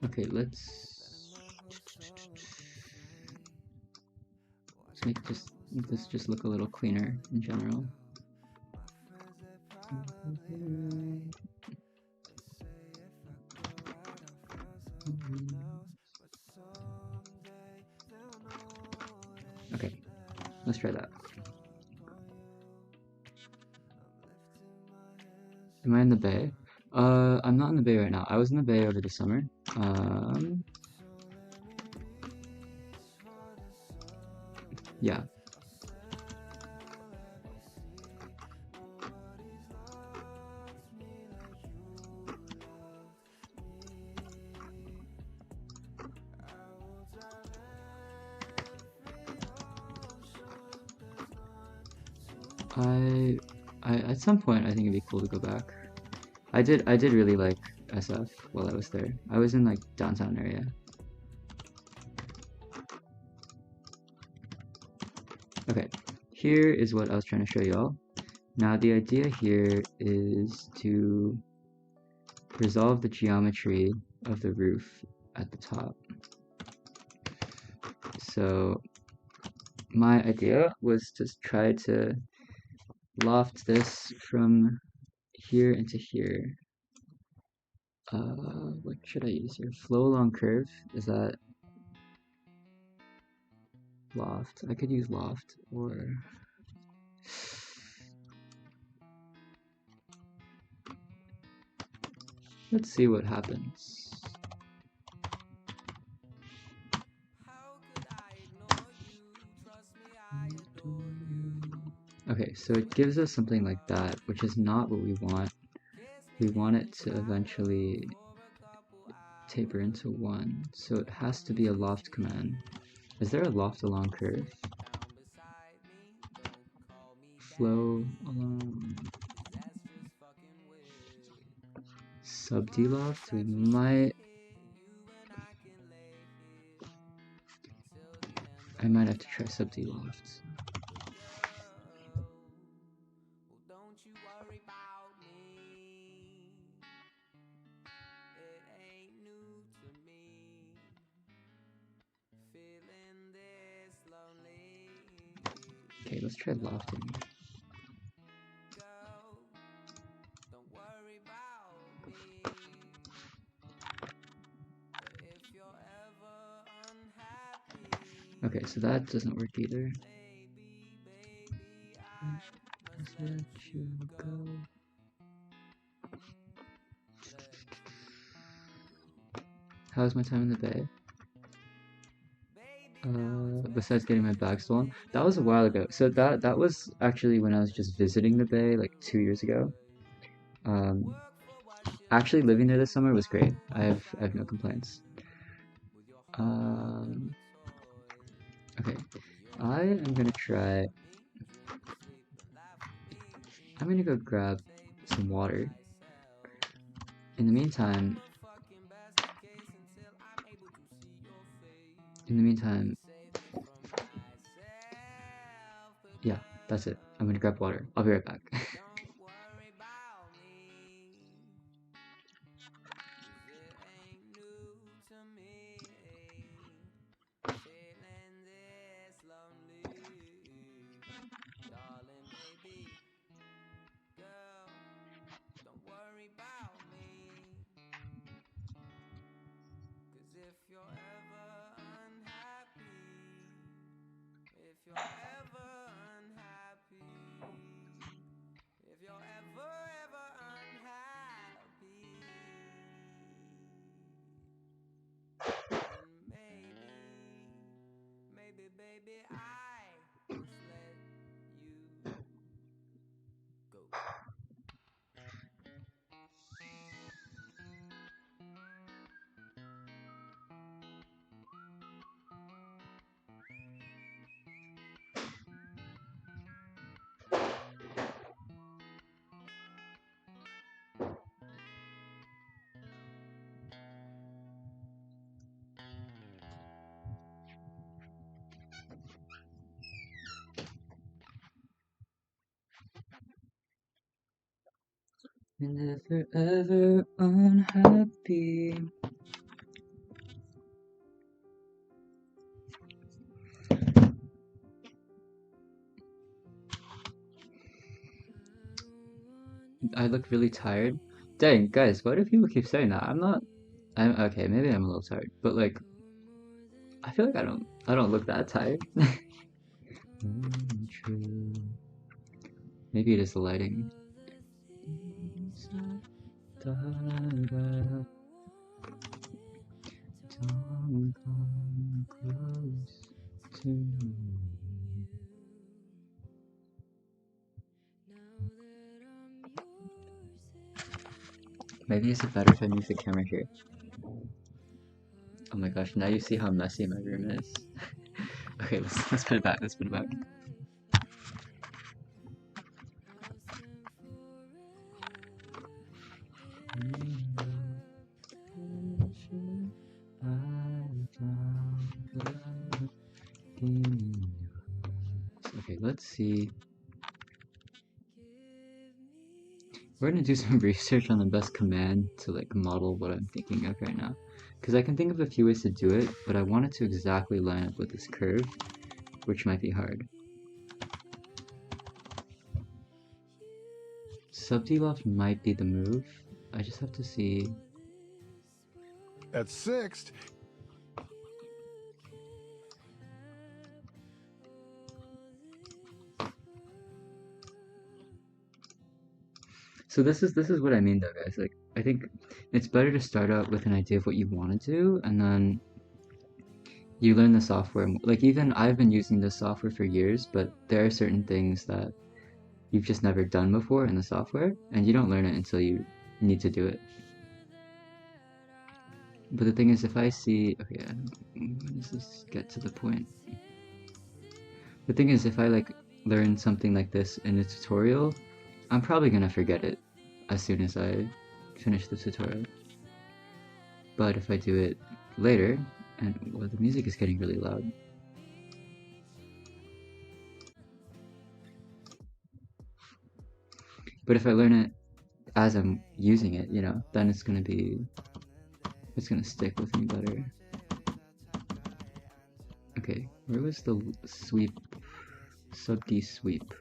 Okay, let's make this just look a little cleaner in general. Okay, let's try that. Am I in the bay? I'm not in the bay right now. I was in the bay over the summer. Yeah. I at some point I think it'd be cool to go back. I did really like SF while I was there. I was in like downtown area. Okay, here is what I was trying to show y'all. Now the idea here is to resolve the geometry of the roof at the top. So my idea was to try to loft this from here into here. What should I use here? Flow along curve, is that loft? I could use loft, or let's see what happens. Okay, so it gives us something like that, which is not what we want. We want it to eventually taper into 1, so it has to be a loft command. Is there a loft along curve? Flow along sub D loft? We might... I might have to try sub D loft. Okay, let's try lofting. Okay, so that doesn't work either. Just let you go. How's my time in the bay? Besides getting my bag stolen, that was a while ago. So that was actually when I was just visiting the bay like 2 years ago. Actually living there this summer was great. I have no complaints. Okay, I am gonna try. I'm gonna go grab some water. In the meantime, yeah, that's it. I'm gonna grab water. I'll be right back.
baby, baby, I must let you go.
And if you're ever unhappy, I look really tired. Dang, guys, why do people keep saying that? I'm okay, maybe I'm a little tired, but like, I feel like I don't look that tired. True. Maybe it is the lighting. Don't come close to me. Maybe is it better if I move the camera here? Oh my gosh, now you see how messy my room is. Okay, let's put it back, let's put it back. Okay, let's see. We're gonna do some research on the best command to like model what I'm thinking of right now. Because I can think of a few ways to do it, but I want it to exactly line up with this curve, which might be hard. Sub-D-Loft might be the move. I just have to see.
At sixth,
So this is what I mean though, guys. Like, I think it's better to start out with an idea of what you want to do, and then you learn the software. Like, even I've been using this software for years, but there are certain things that you've just never done before in the software, and you don't learn it until you need to do it. But the thing is, if I see, okay, when does this get to the point? The thing is, if I like learn something like this in a tutorial, I'm probably gonna forget it as soon as I finish the tutorial. But if I do it later, and well, the music is getting really loud. But if I learn it as I'm using it, you know, then it's gonna stick with me better. Okay, where was the sweep? Sub-D sweep.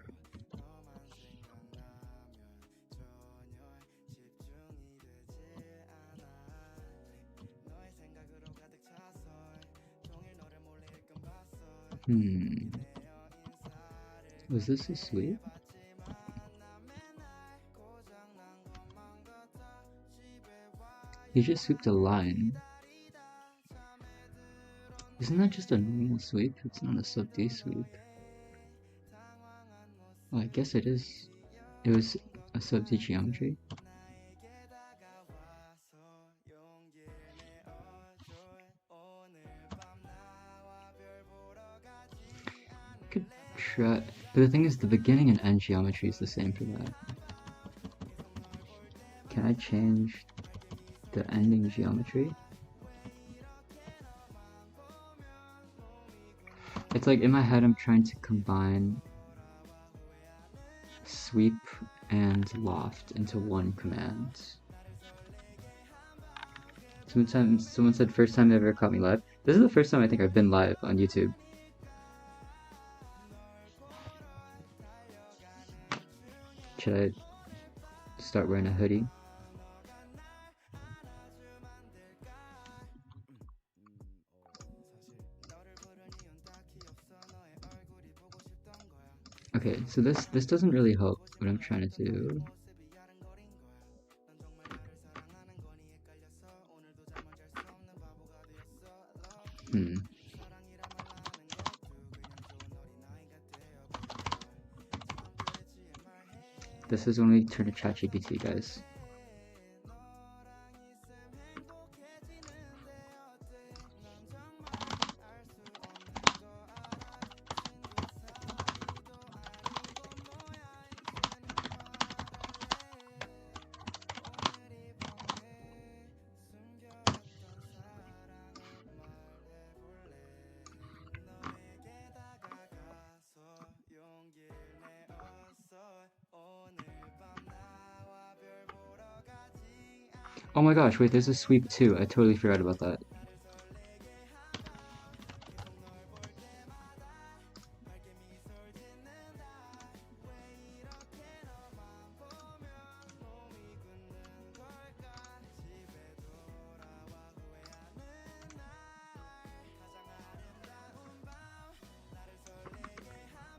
Was this a sweep? He just sweeped a line. Isn't that just a normal sweep? It's not a sub-D sweep. Well, I guess it is. It was a sub-D geometry. Could try, but the thing is, the beginning and end geometry is the same for that. Can I change the ending geometry? It's like in my head I'm trying to combine sweep and loft into one command. Someone said first time they ever caught me live. This is the first time I think I've been live on YouTube. Should I start wearing a hoodie? Okay, so this doesn't really help what I'm trying to do. This is when we turn to ChatGPT, guys. Oh my gosh, wait, there's a sweep too. I totally forgot about that.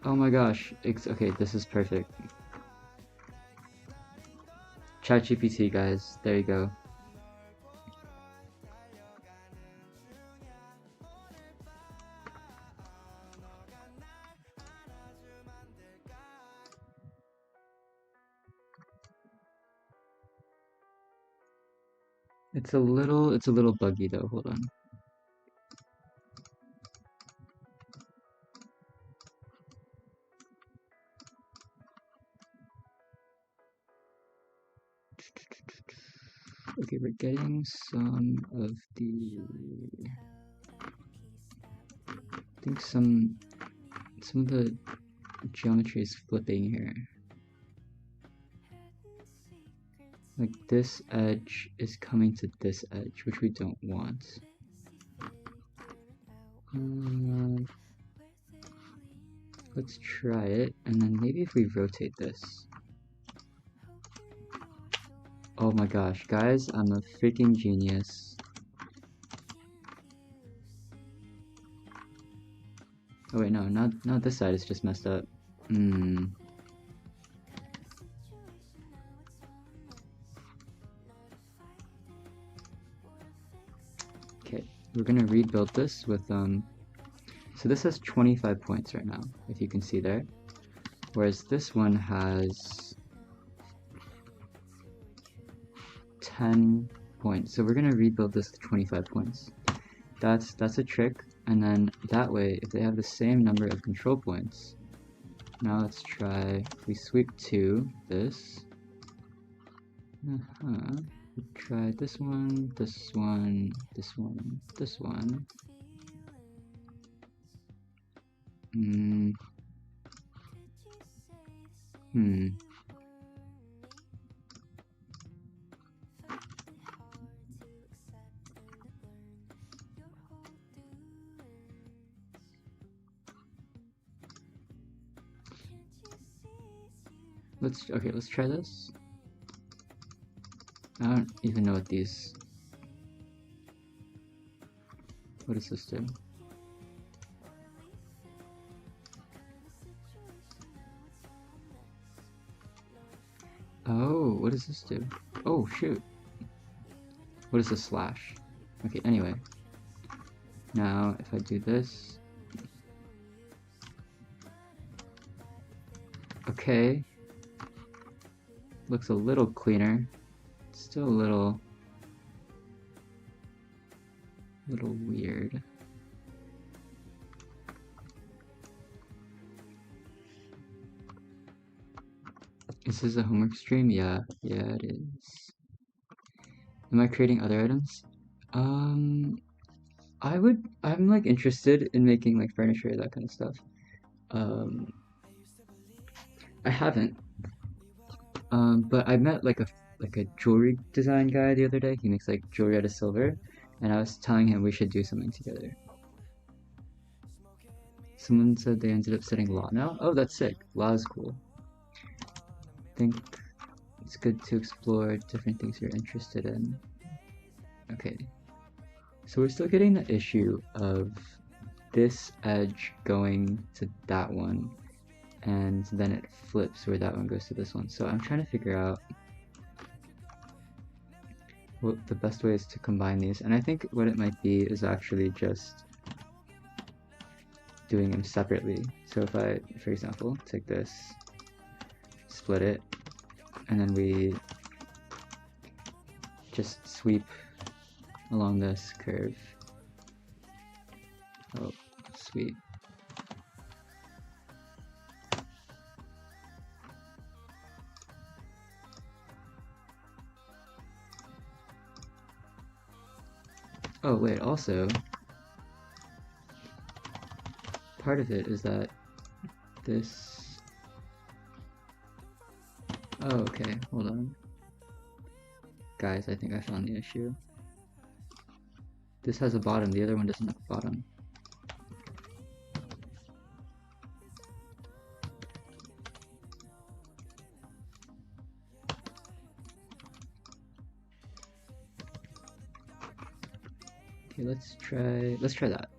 Oh my gosh, okay, this is perfect. ChatGPT, guys, there you go. It's a little buggy though, hold on. Okay, we're getting some of the, I think some of the geometry is flipping here. Like this edge is coming to this edge, which we don't want. Let's try it, and then maybe if we rotate this. Oh my gosh, guys, I'm a freaking genius. Oh wait, no, not this side is just messed up. Okay, we're gonna rebuild this with so this has 25 points right now, if you can see there. Whereas this one has 10 points. So we're gonna rebuild this to 25 points. That's a trick. And then that way, if they have the same number of control points, now let's try, if we sweep to this, try this one, this one, this one, this one. Let's try this. I don't even know what these. What does this do? Oh, what does this do? Oh, shoot. What is a slash? Okay, anyway. Now, if I do this. Okay. Looks a little cleaner. Still a little weird. Is this a homework stream? Yeah, it is. Am I creating other items? I'm like interested in making like furniture, that kind of stuff. I haven't. But I met like a jewelry design guy the other day. He makes like jewelry out of silver, and I was telling him we should do something together. Someone said they ended up studying law now. Oh, that's sick. Law is cool. I think it's good to explore different things you're interested in. Okay, so we're still getting the issue of this edge going to that one, and then it flips where that one goes to this one. So I'm trying to figure out what the best way is to combine these, and I think what it might be is actually just doing them separately. So if I, for example, take this, split it, and then we just sweep along this curve. Oh, sweet. Oh wait, also, part of it is that this... Oh, okay, hold on. Guys, I think I found the issue. This has a bottom, the other one doesn't have a bottom. Okay, let's try that.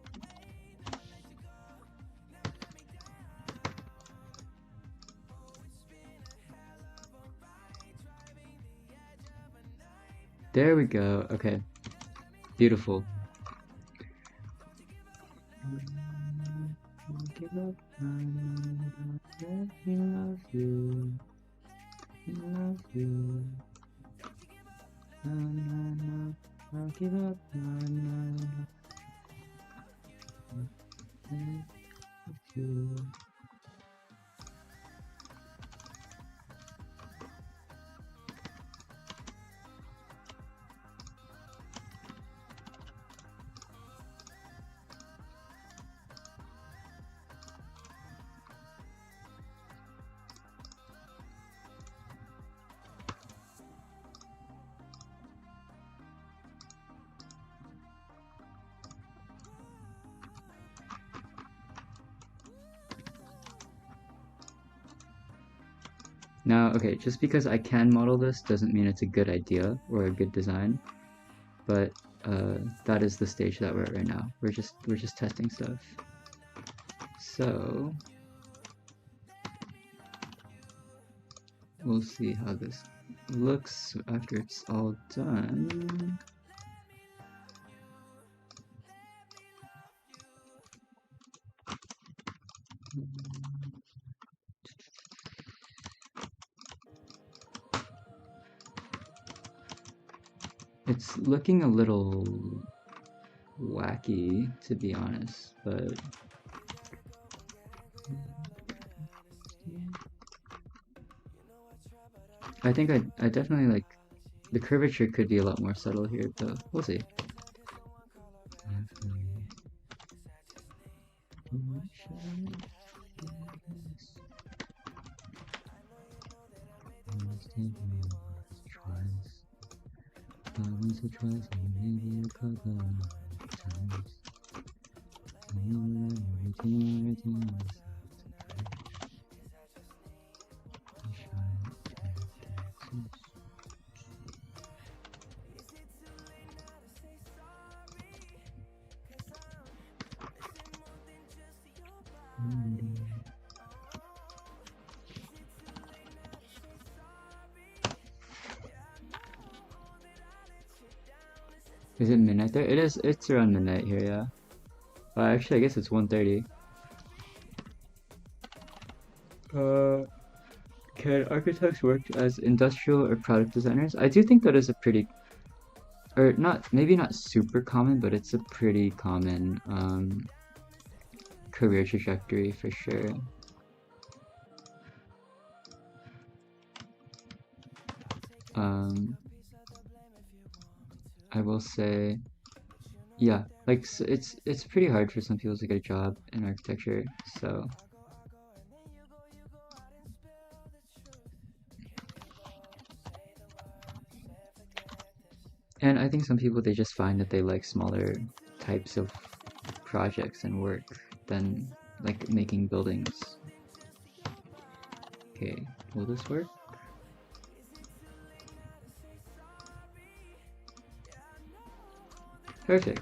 There we go. Okay. Beautiful. Give up, he loves you. He loves you. No, I'll give up. You. Now, okay, just because I can model this doesn't mean it's a good idea or a good design, but that is the stage that we're at right now. We're just testing stuff. So we'll see how this looks after it's all done. It's looking a little wacky, to be honest, but I think I definitely like the curvature could be a lot more subtle here, though. We'll see. Once or twice, and maybe a couple of times. Is it midnight there? It is. It's around midnight here, yeah. Actually, I guess it's 1:30. Can architects work as industrial or product designers? I do think that is a pretty, or not, maybe not super common, but it's a pretty common career trajectory for sure. I will say, yeah, like it's pretty hard for some people to get a job in architecture, so. And I think some people, they just find that they like smaller types of projects and work than like making buildings. Okay, will this work? Perfect.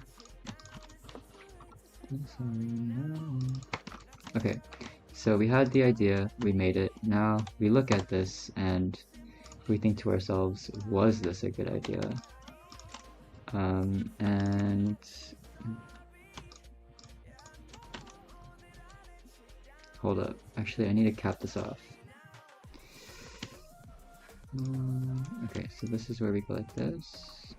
Okay, so we had the idea, we made it. Now we look at this and we think to ourselves, was this a good idea? And hold up, actually I need to cap this off. Okay, so this is where we go like this.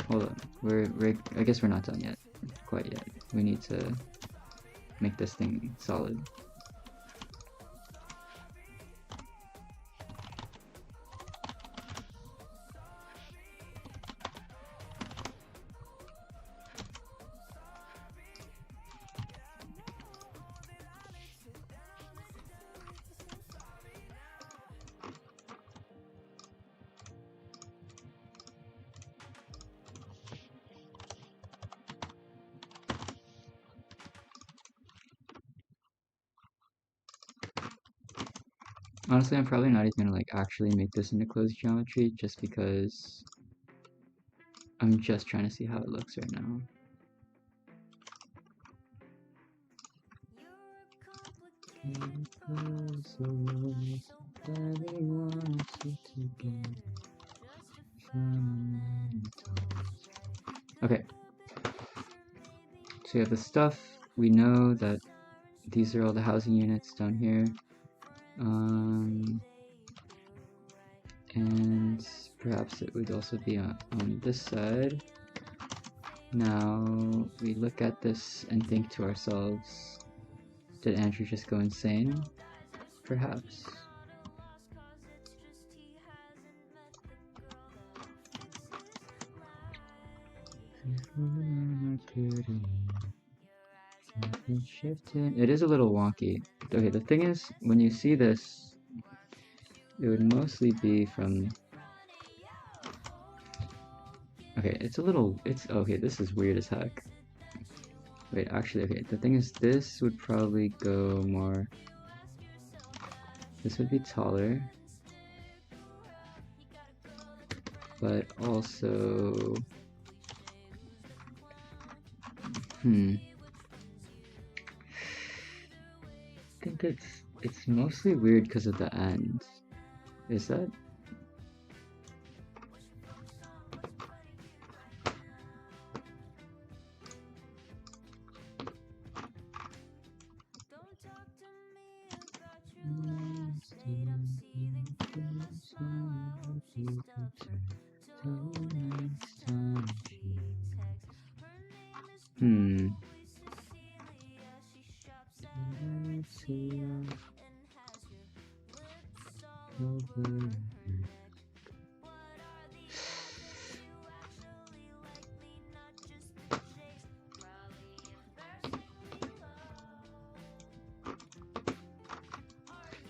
Hold on, I guess we're not done yet, quite yet. We need to make this thing solid. Honestly, I'm probably not even gonna like actually make this into closed geometry just because I'm just trying to see how it looks right now. Okay, so we have the stuff. We know that these are all the housing units down here. And perhaps it would also be on this side. Now we look at this and think to ourselves, did Andrew just go insane? Perhaps. It is a little wonky. Okay, the thing is, when you see this, it would mostly be from... Okay, okay, this is weird as heck. Wait, actually, okay, the thing is, this would probably go more... This would be taller. But also... I think it's mostly weird because of the end. Is that?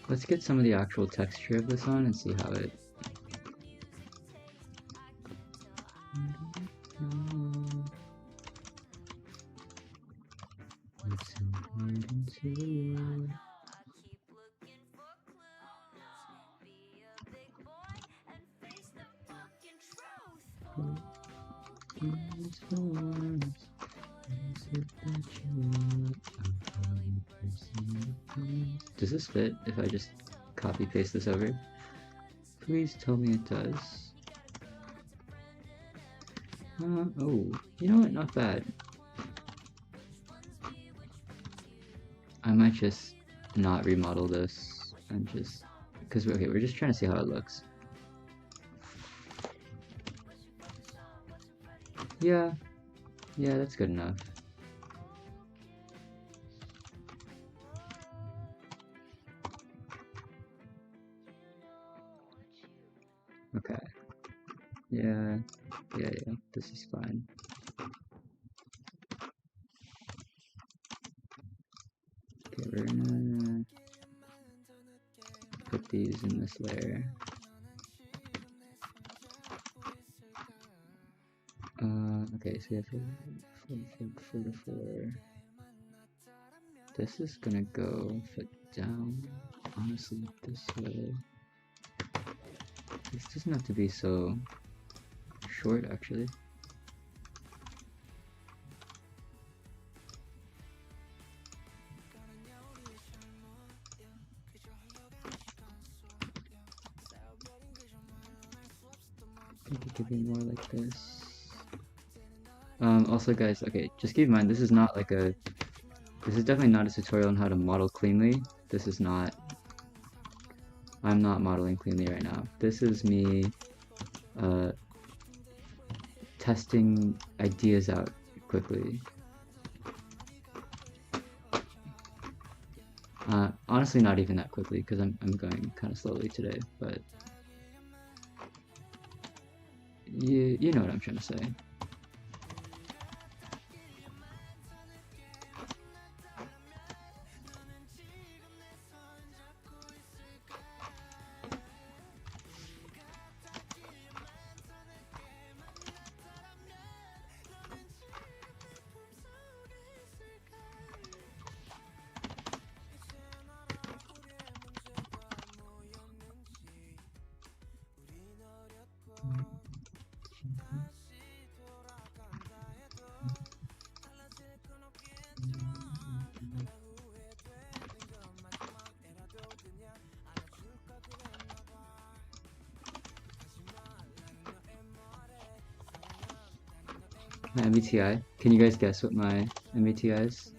Let's get some of the actual texture of this on and see how it... Does this fit if I just copy paste this over? Please tell me it does. Oh, you know what? Not bad. I might just not remodel this and just... Because, okay, we're just trying to see how it looks. Yeah, that's good enough. Okay. Yeah, this is fine. Okay, we're gonna put these in this layer. Okay, so we have 4. This is gonna go foot down, honestly, this way. This doesn't have to be so short, actually. I think it could be more like this. Also guys, okay, just keep in mind, this is definitely not a tutorial on how to model cleanly. This is not, I'm not modeling cleanly right now. This is me, testing ideas out quickly. Honestly, not even that quickly, because I'm going kind of slowly today, but you know what I'm trying to say. My MBTI. Can you guys guess what my MBTI is?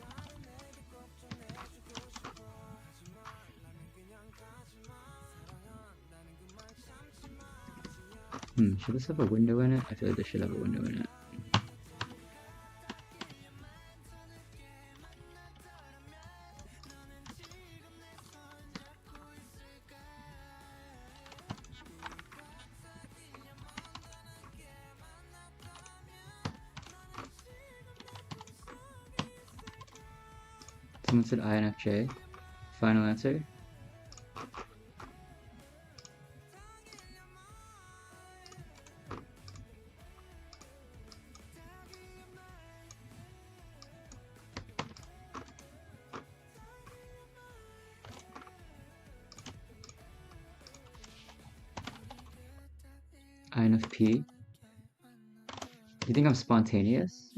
Should this have a window in it? I feel like this should have a window in it. Someone said INFJ. Final answer? INFP? You think I'm spontaneous?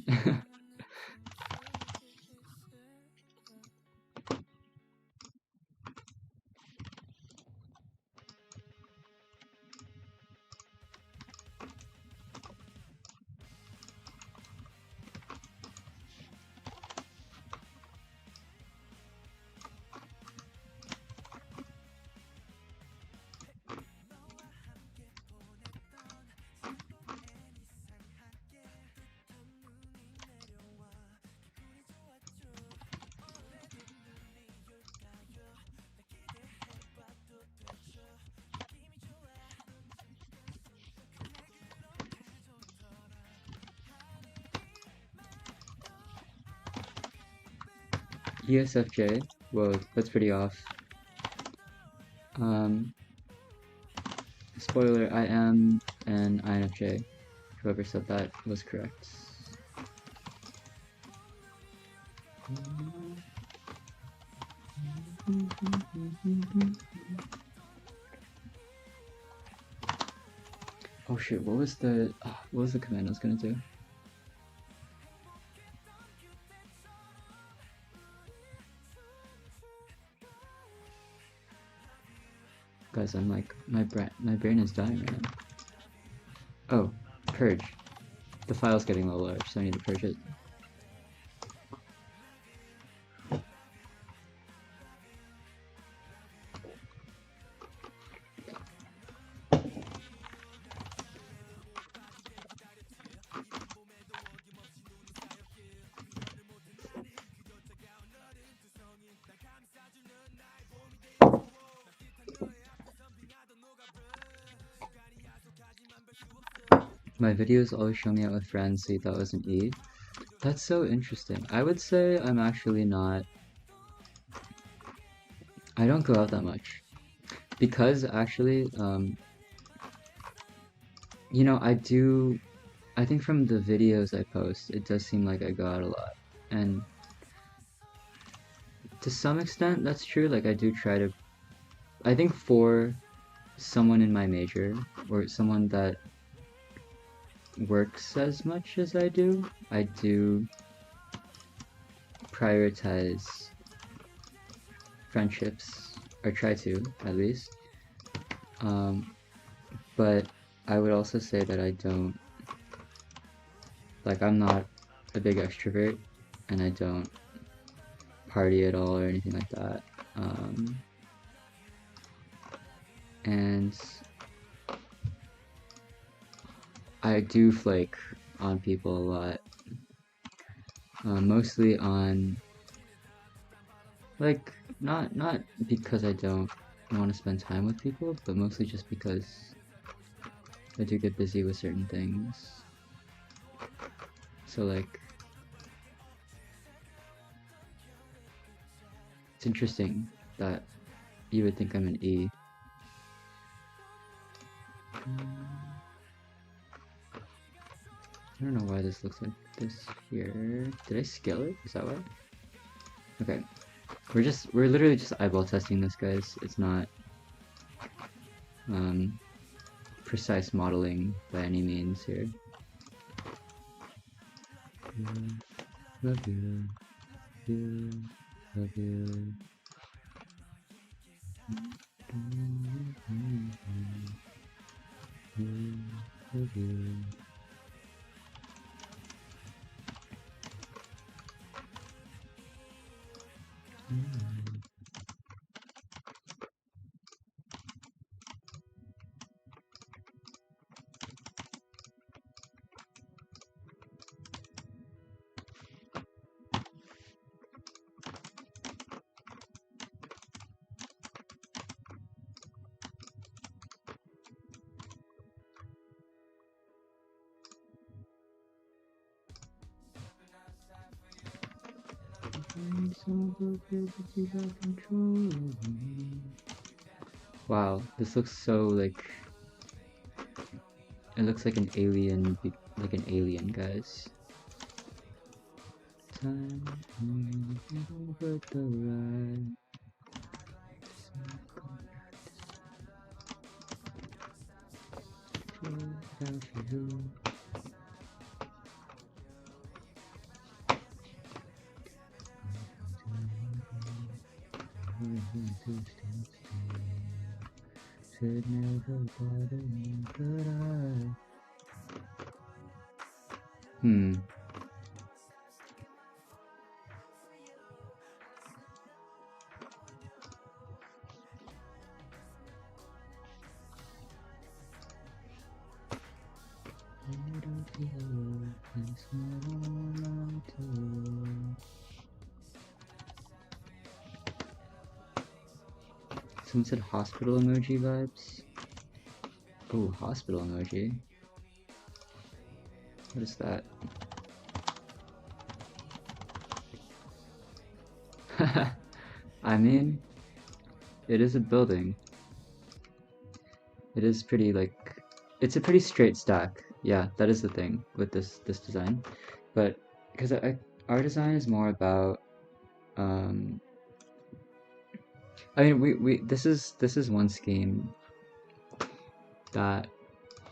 ESFJ? Whoa, that's pretty off. Spoiler, I am an INFJ. Whoever said that was correct. Oh shit, what was the command I was gonna do? Guys, I'm like, my brain is dying right now. Oh, purge. The file's getting a little large, so I need to purge it. My videos always show me out with friends, so you thought it was an E. That's so interesting. I would say I'm actually not. I don't go out that much. Because actually, you know, I think from the videos I post, it does seem like I go out a lot. And to some extent, that's true. Like, I do try to. I think for someone in my major, or someone that works as much as I do prioritize friendships, or try to, at least. But I would also say that I don't, like, I'm not a big extrovert, and I don't party at all or anything like that. And I do flake on people a lot, mostly on, like, not because I don't want to spend time with people, but mostly just because I do get busy with certain things. So like, it's interesting that you would think I'm an E. I don't know why this looks like this here. Did I scale it? Is that why? Okay. We're literally just eyeball testing this, guys. It's not precise modeling by any means here. Love you, love you. Love you. Wow, this looks so like, it looks like an alien, guys. Time over the ride. Said never bother me, but Someone said hospital emoji vibes. Oh, hospital emoji. What is that? I mean, it is a building. It is pretty, like, it's a pretty straight stack. Yeah, that is the thing with this design. But because our design is more about, I mean, we this is one scheme that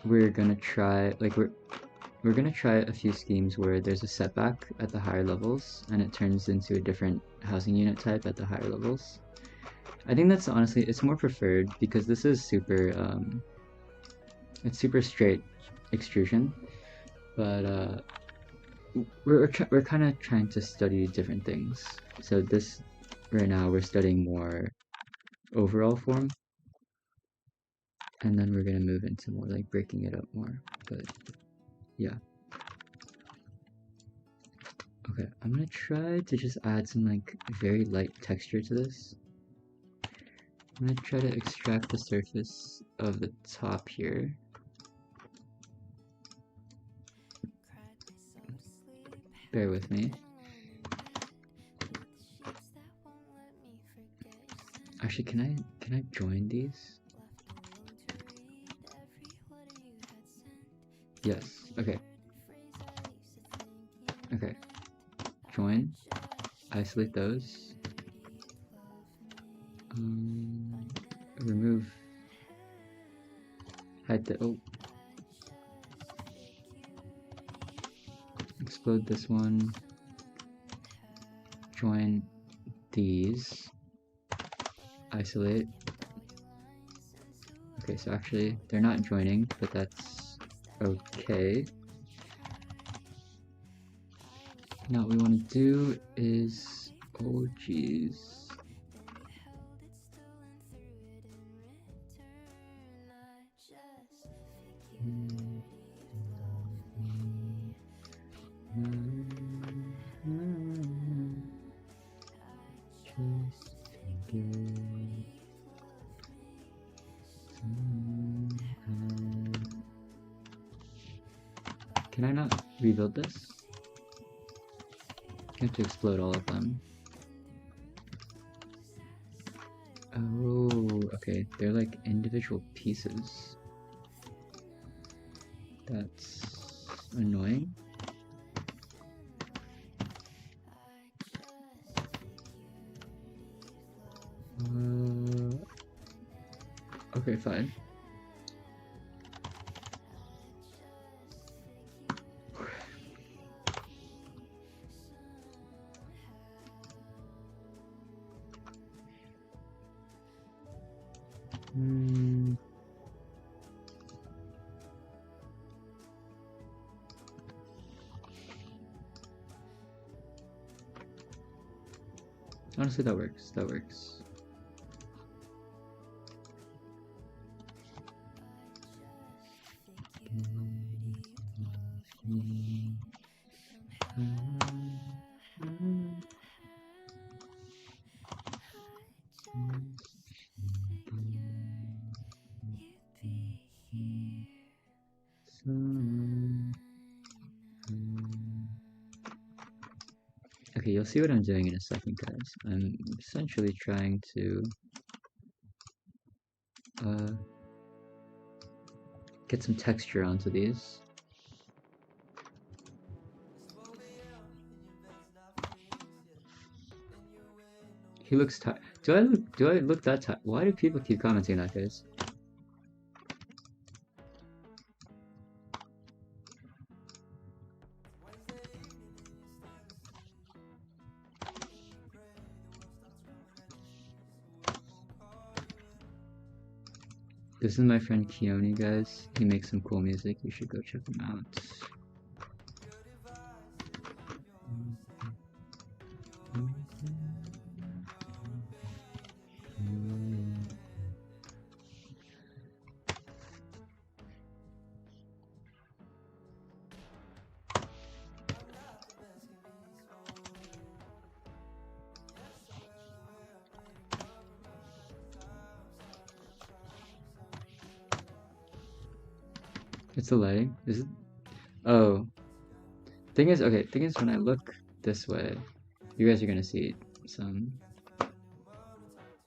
we're gonna try. Like, we're gonna try a few schemes where there's a setback at the higher levels and it turns into a different housing unit type at the higher levels. I think that's honestly, it's more preferred because this is super, it's super straight extrusion, but we're kind of trying to study different things. So this, right now, we're studying more overall form, and then we're gonna move into more like breaking it up more. But yeah. Okay, I'm gonna try to just add some like very light texture to this. I'm gonna try to extract the surface of the top here. Bear with me. Actually, can I join these? Yes. Okay. Okay. Join. Isolate those. Remove. Hide the. Oh. Explode this one. Join these. Isolate. Okay, so actually they're not joining, but that's okay. Now what we want to do is, oh geez. Can I not rebuild this? I have to explode all of them. Oh, okay. They're like individual pieces. That's annoying. Okay, fine. Honestly, that works. That works. Okay, you'll see what I'm doing in a second, guys. I'm essentially trying to get some texture onto these. He looks tired. Do I look that tired? Why do people keep commenting that, guys? This is my friend Keone, guys. He makes some cool music. You should go check him out. It's the lighting. Is it? Oh. Thing is, when I look this way, you guys are gonna see some.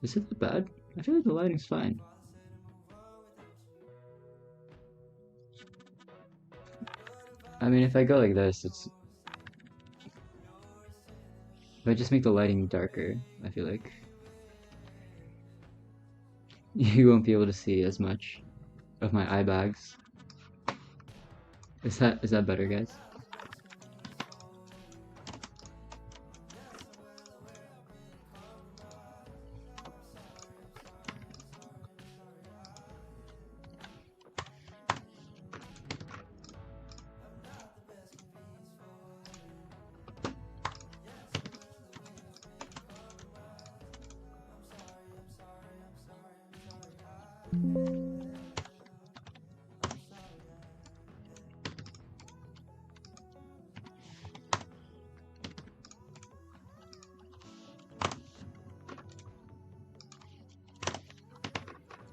Is it that bad? I feel like the lighting's fine. I mean, if I go like this, it's. If I just make the lighting darker, I feel like you won't be able to see as much of my eye bags. Is that better, guys?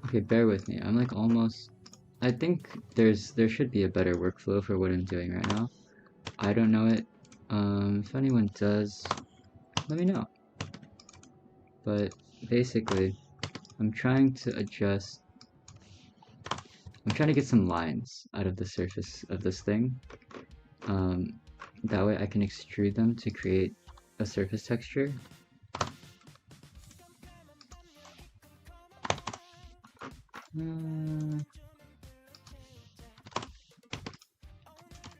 Okay, bear with me. I'm like almost. I think there should be a better workflow for what I'm doing right now. I don't know it. If anyone does, let me know. But basically, I'm trying to adjust. I'm trying to get some lines out of the surface of this thing. That way I can extrude them to create a surface texture.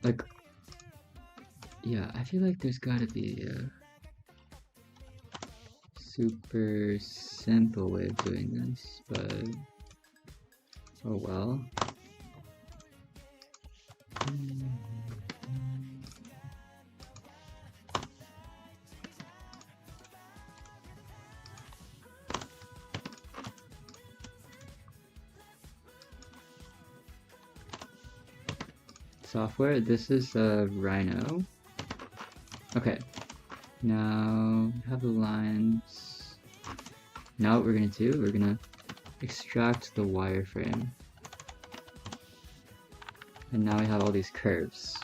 Like, yeah, I feel like there's gotta be a super simple way of doing this, but oh well. software. This is a Rhino. Okay. Now have the lines. Now what we're gonna do, we're gonna extract the wireframe. And now we have all these curves.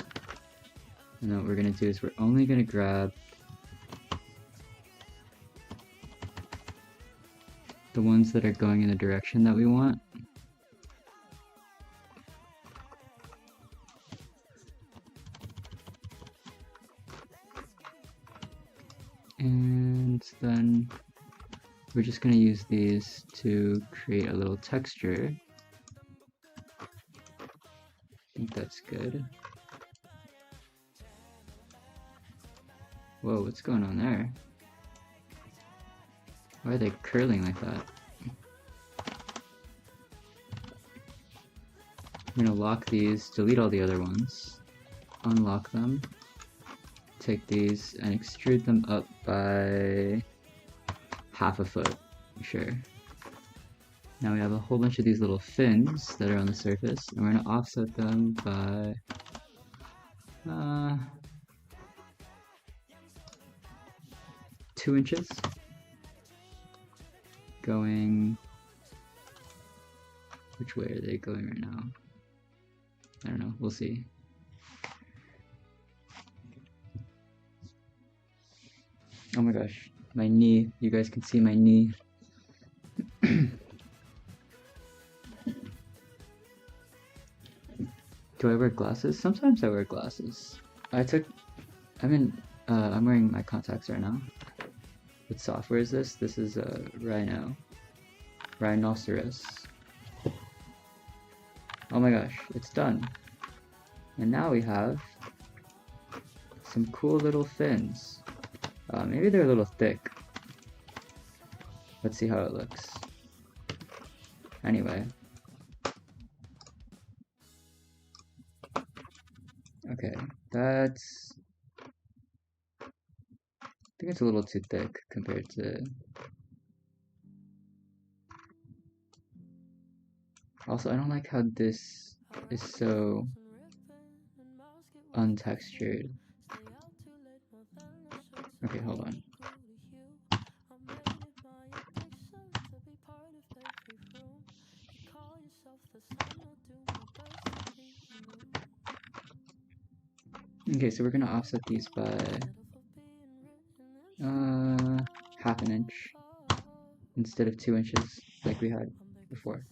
And then what we're gonna do is we're only gonna grab the ones that are going in the direction that we want. And then we're just going to use these to create a little texture. I think that's good. Whoa, what's going on there? Why are they curling like that? I'm going to lock these, delete all the other ones, unlock them, take these and extrude them up by half a foot, sure. Now we have a whole bunch of these little fins that are on the surface, and we're going to offset them by 2 inches. Going... which way are they going right now? I don't know, we'll see. Oh my gosh, my knee. You guys can see my knee. Do I wear glasses? Sometimes I wear glasses. I'm wearing my contacts right now. What software is this? This is a Rhino. Rhinoceros. Oh my gosh, it's done. And now we have some cool little fins. Maybe they're a little thick. Let's see how it looks. Anyway. Okay, that's... I think it's a little too thick compared to... Also, I don't like how this is so untextured. Okay, hold on. Okay, so we're gonna offset these by half an inch instead of 2 inches like we had before.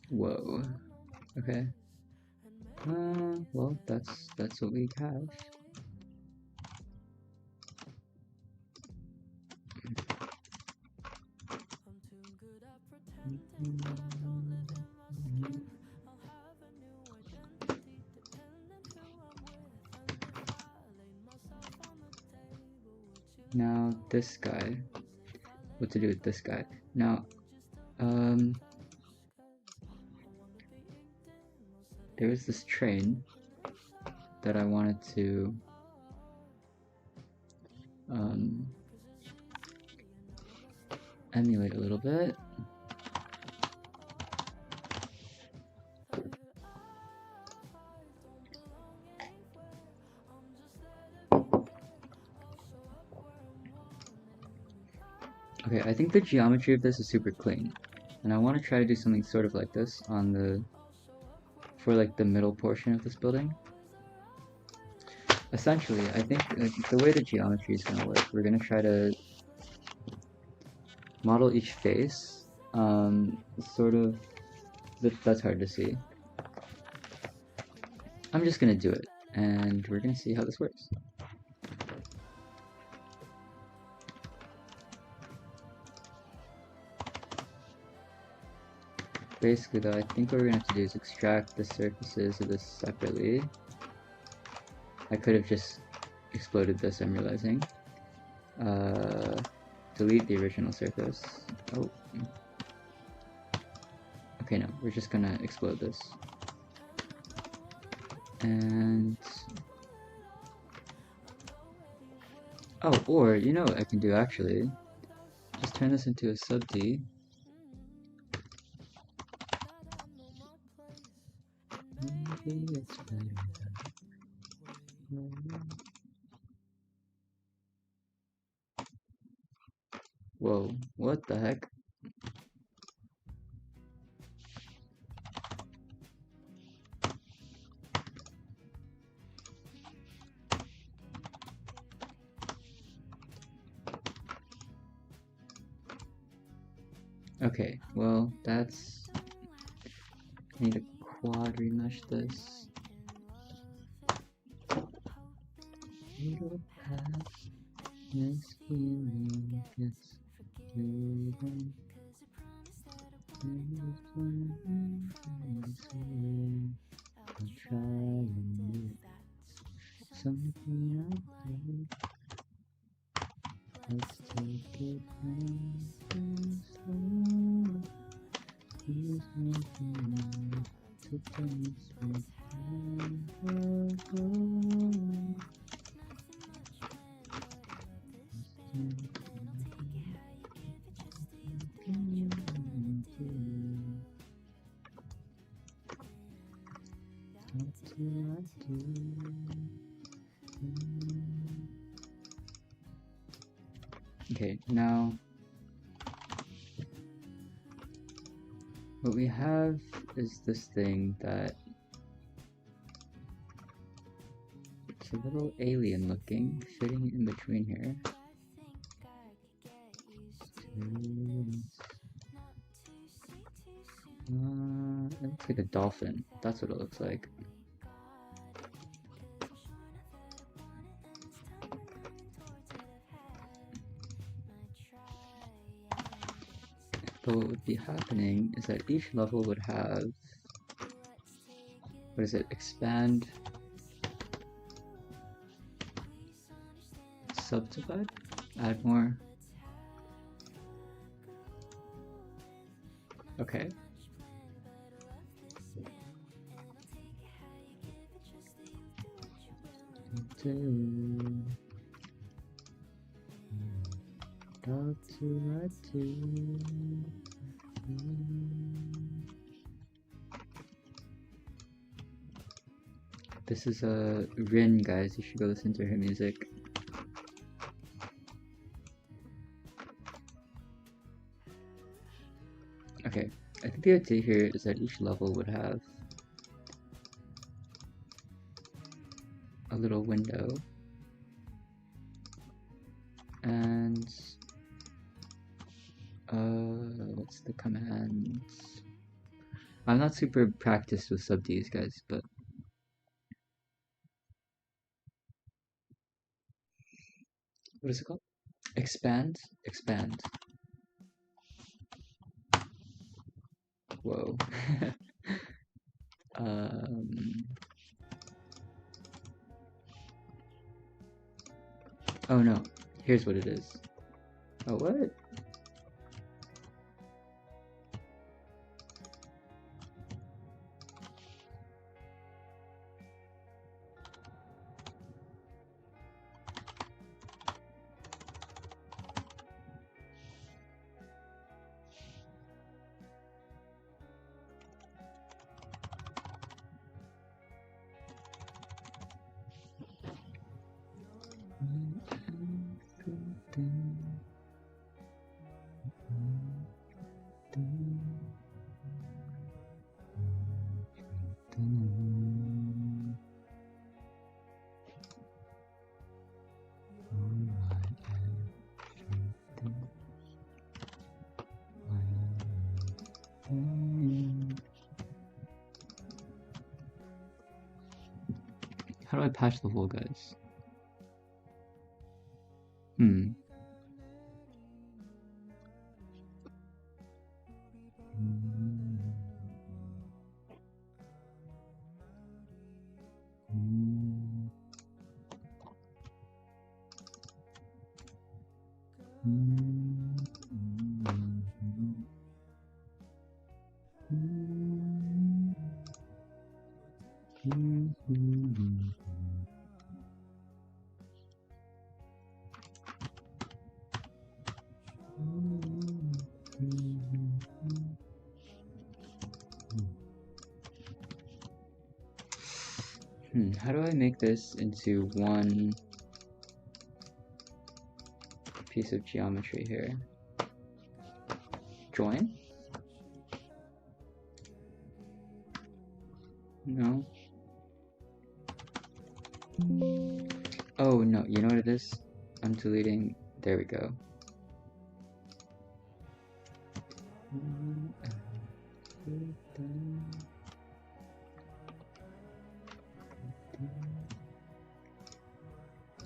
Whoa. Okay. Well, that's what we have. Now this guy. What to do with this guy? Now, there was this train that I wanted to emulate a little bit. Okay, I think the geometry of this is super clean, and I want to try to do something sort of like this on the for like the middle portion of this building. Essentially, I think like, the way the geometry is going to work, we're going to try to model each face, sort of, that's hard to see. I'm just going to do it, and we're going to see how this works. Basically though, I think what we're gonna have to do is extract the surfaces of this separately. I could have just exploded this, I'm realizing. Delete the original surface. Oh. Okay, no, we're just gonna explode this. And... oh, or, you know what I can do actually? Just turn this into a sub-D. Maybe it's better than... Whoa, what the heck? Okay, well, that's... I need to quad remesh this. Little past this feeling gets driven. I'll try and make something I like. Let's take it nice and slow. There's nothing to dance with. Okay, now what we have is this thing that it's a little alien looking, fitting in between here. It looks like a dolphin. That's what it looks like. But what would be happening is that each level would have, what is it, expand, subdivide, add more. Okay. This is Rin, guys. You should go listen to her music. Okay, I think the idea here is that each level would have a little window, and what's the commands? I'm not super practiced with sub-Ds, guys, but what is it called? Expand? Expand. Whoa. Oh no, here's what it is. Oh, what? How do I patch the hole, guys? How do I make this into one piece of geometry here? Join? No. Oh no, you know what it is? I'm deleting. There we go.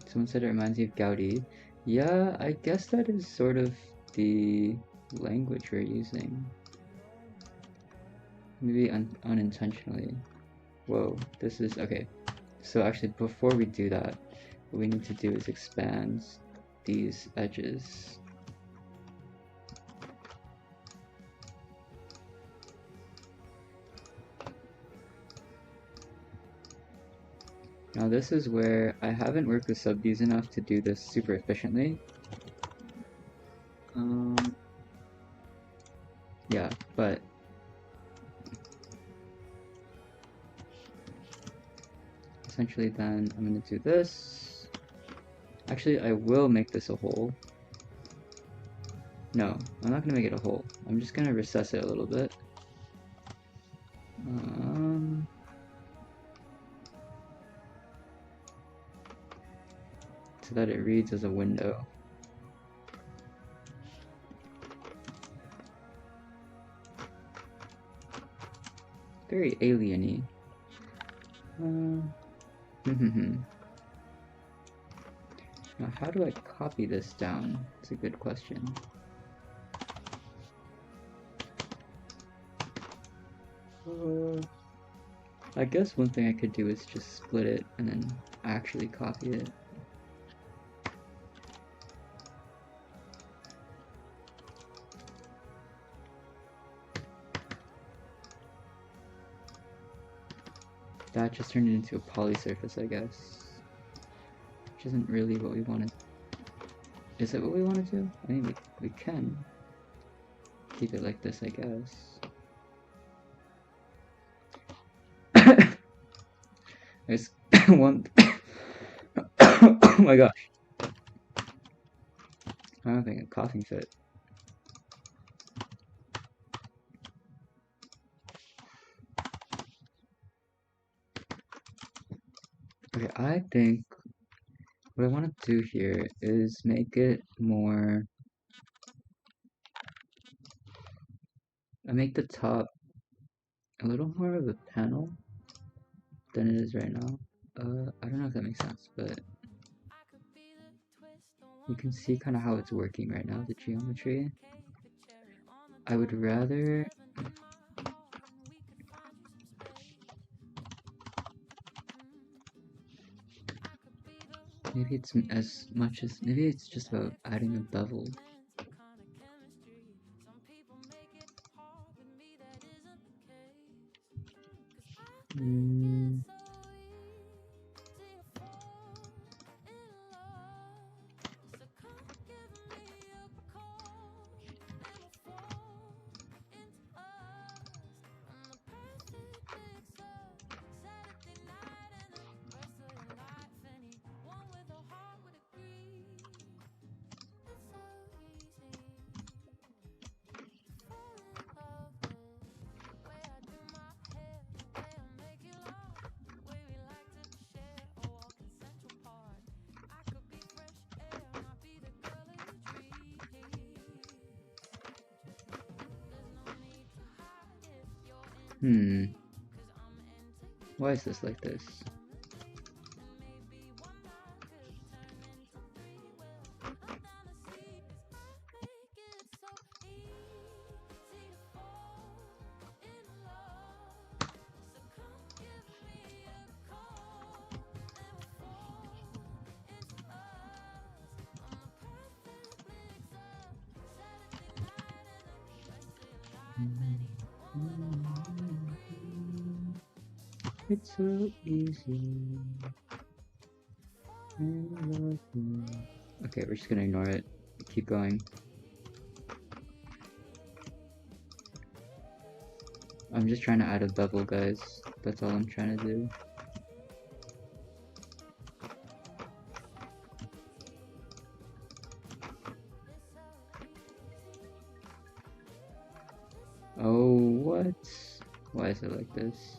Someone said it reminds me of Gaudi. Yeah, I guess that is sort of the language we're using. Maybe unintentionally. Whoa, this is okay. So actually, before we do that, what we need to do is expand these edges. Now this is where I haven't worked with subviews enough to do this super efficiently. Yeah, but essentially then I'm going to do this. Actually, I will make this a hole. No, I'm not going to make it a hole. I'm just going to recess it a little bit. So that it reads as a window. Very alien-y. Now, how do I copy this down? It's a good question. I guess one thing I could do is just split it and then actually copy it. That just turned it into a poly surface, I guess. Which isn't really what we wanted. Is it what we want to do? I mean, we can keep it like this, I guess. There's one. Oh my gosh. I don't think a coughing fit. Okay, I think what I want to do here is make it more. I make the top a little more of a panel than it is right now. I don't know if that makes sense, but you can see kind of how it's working right now, the geometry. I would rather maybe it's as much as maybe it's just about adding a bevel. Why is this like this? It's so easy. I love you. Okay, we're just gonna ignore it. Keep going. I'm just trying to add a bevel, guys. That's all I'm trying to do. Oh, what? Why is it like this?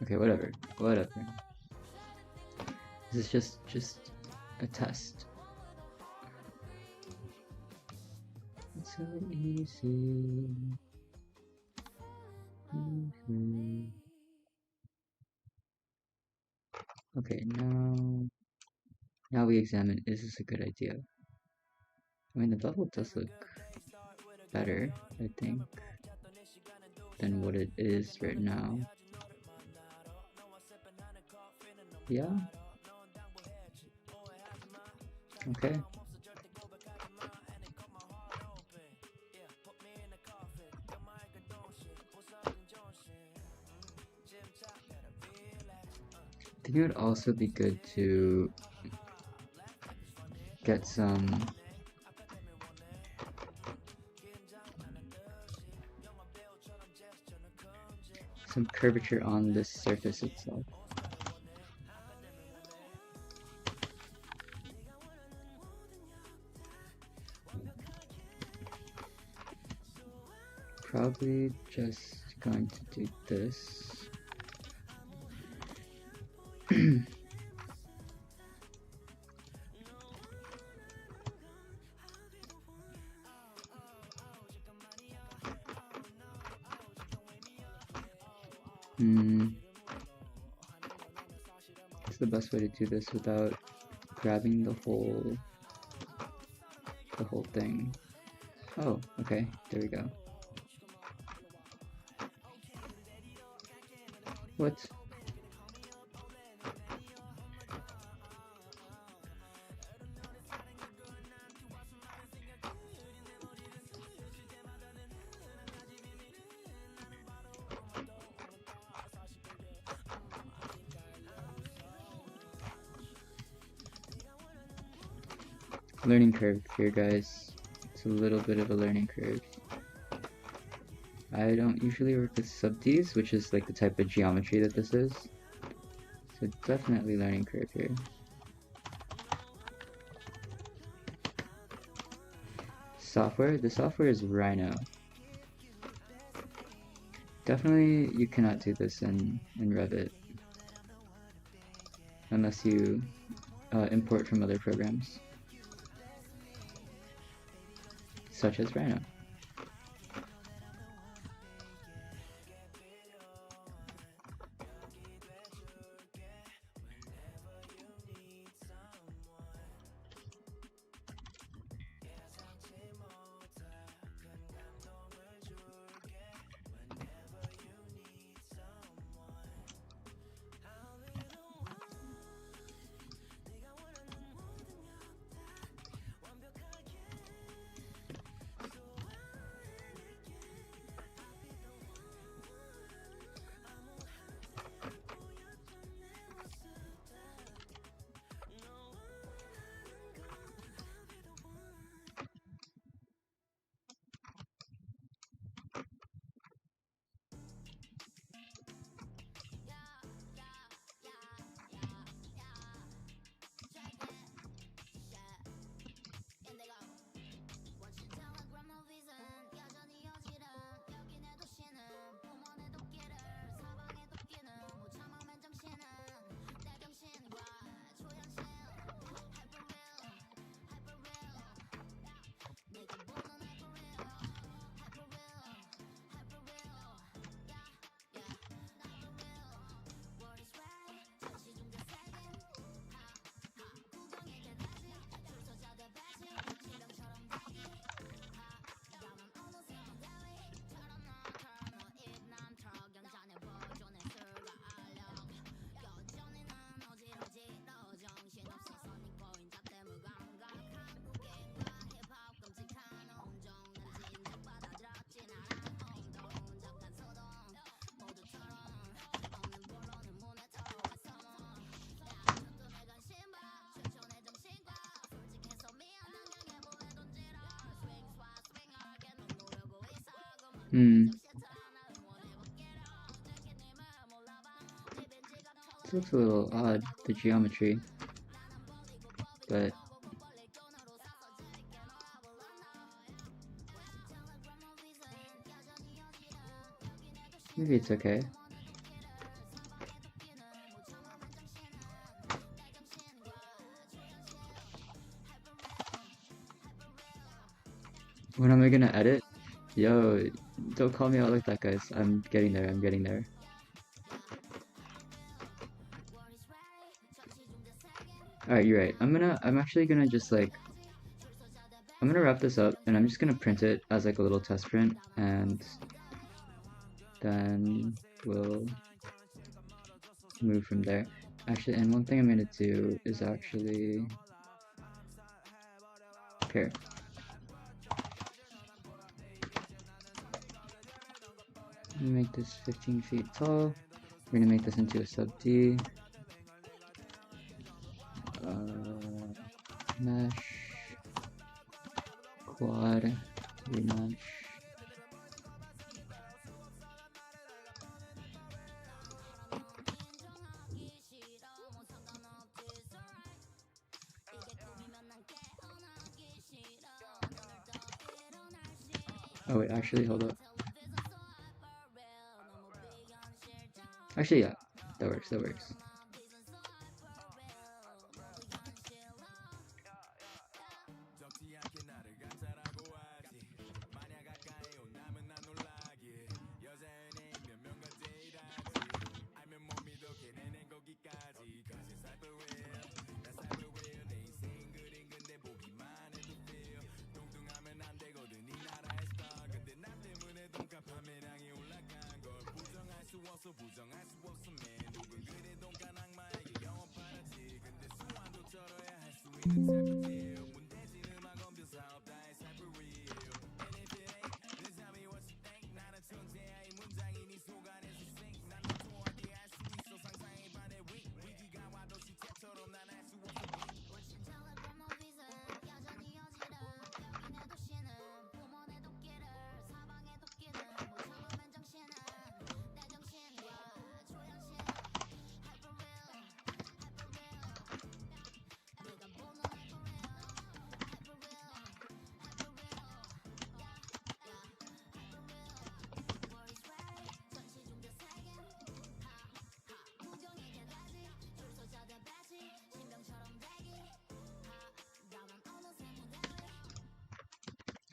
Okay, whatever. Whatever. This is just a test. It's so easy. Okay, now we examine, is this a good idea? I mean, the bevel does look better, I think, than what it is right now. Yeah? Okay. I think it would also be good to get some curvature on this surface itself. Probably just going to do this. What's the best way to do this without grabbing the whole thing? Oh, okay, there we go. What? Learning curve here, guys. It's a little bit of a learning curve. I don't usually work with sub-Ds, which is like the type of geometry that this is. So definitely learning curve here. Software? The software is Rhino. Definitely you cannot do this in Revit. Unless you import from other programs. Such as Rhino. Hmm. This looks a little odd, the geometry, but maybe it's okay. When am I gonna edit? Yo, don't call me out like that, guys. I'm getting there, I'm getting there. Alright, you're right. I'm actually gonna just like, I'm gonna wrap this up and I'm just gonna print it as like a little test print and then we'll move from there. Actually, and one thing I'm gonna do is actually, here. Make this 15 feet tall. We're gonna make this into a sub D. Mesh, quad, remesh. Oh wait, actually, hold up. Actually, yeah, that works, that works.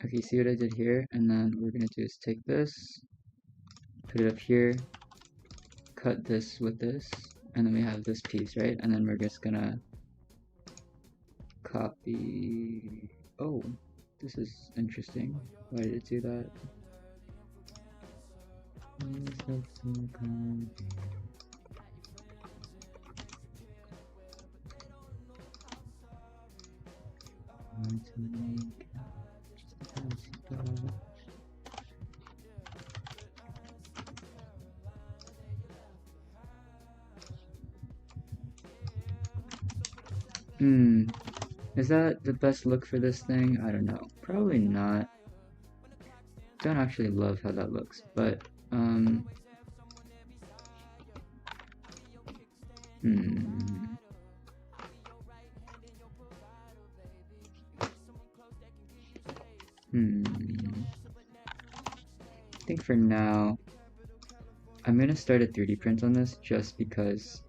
Okay, see what I did here? And then what we're gonna do is take this, put it up here, cut this with this, and then we have this piece, right? And then we're just gonna copy. Oh, this is interesting. Why did it do that? Is that the best look for this thing? I don't know. Probably not. Don't actually love how that looks, but I think for now, I'm gonna start a 3D print on this just because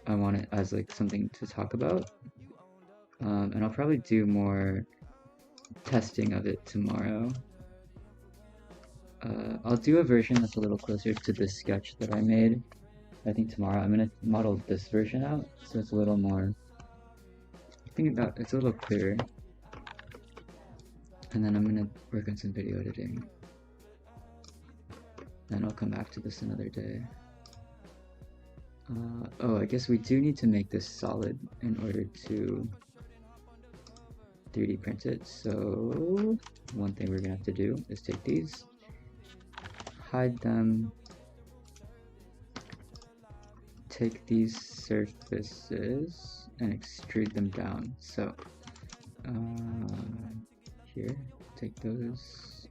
I want it as like something to talk about. And I'll probably do more testing of it tomorrow. I'll do a version that's a little closer to this sketch that I made. I think tomorrow I'm gonna model this version out, so it's a little more, it's a little clearer. And then I'm gonna work on some video editing. Then I'll come back to this another day. Oh, I guess we do need to make this solid in order to 3D print it. So one thing we're gonna have to do is take these, hide them, take these surfaces and extrude them down. So here, take those,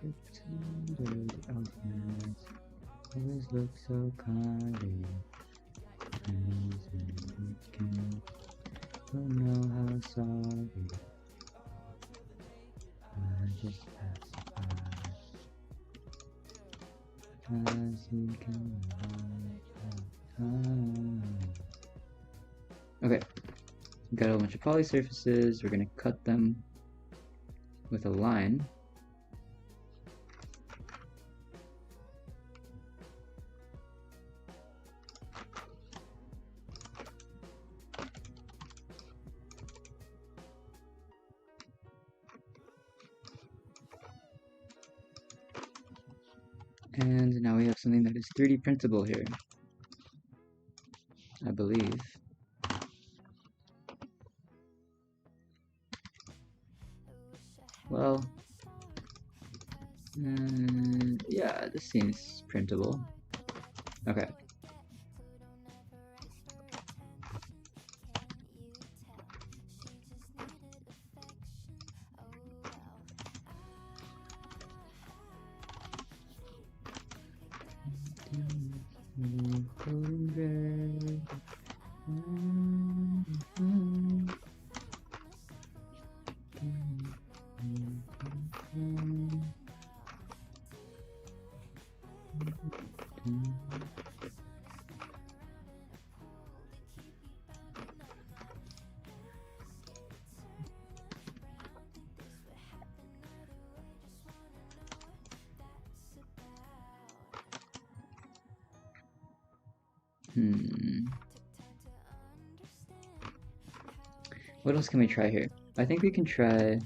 Pretended outness always look so kindly. Don't know how sorry. I just pass by as you can. Okay, got a bunch of poly surfaces. We're gonna cut them with a line. And now we have something that is 3D printable here, I believe. Well, yeah, this seems printable. Okay. What else can we try here? I think we can try...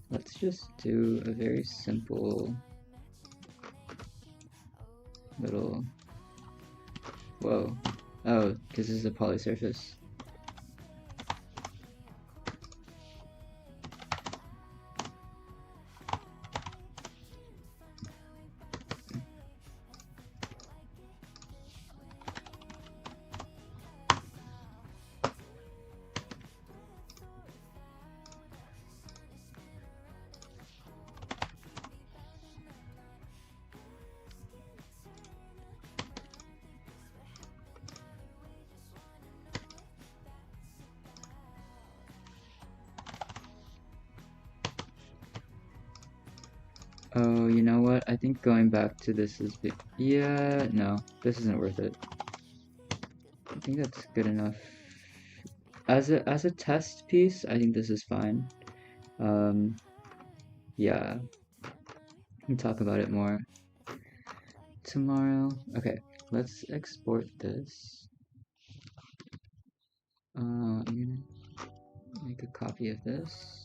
Let's just do a very simple little... Whoa. Oh, this is a poly surface. Oh, you know what? I think going back to this is... Yeah, no, this isn't worth it. I think that's good enough. As a test piece, I think this is fine. Yeah. We can talk about it more tomorrow. Okay, let's export this. I'm gonna make a copy of this.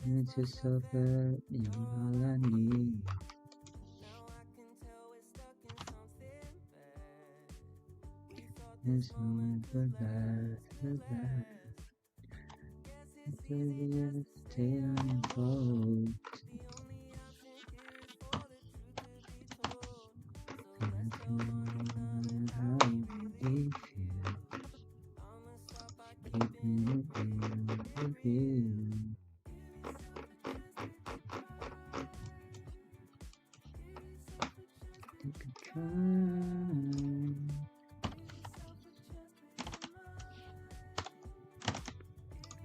It's yourself that you're all I need. There's no one but that. The tail unfolds. How we feel. Keeping it real with you. Take a try.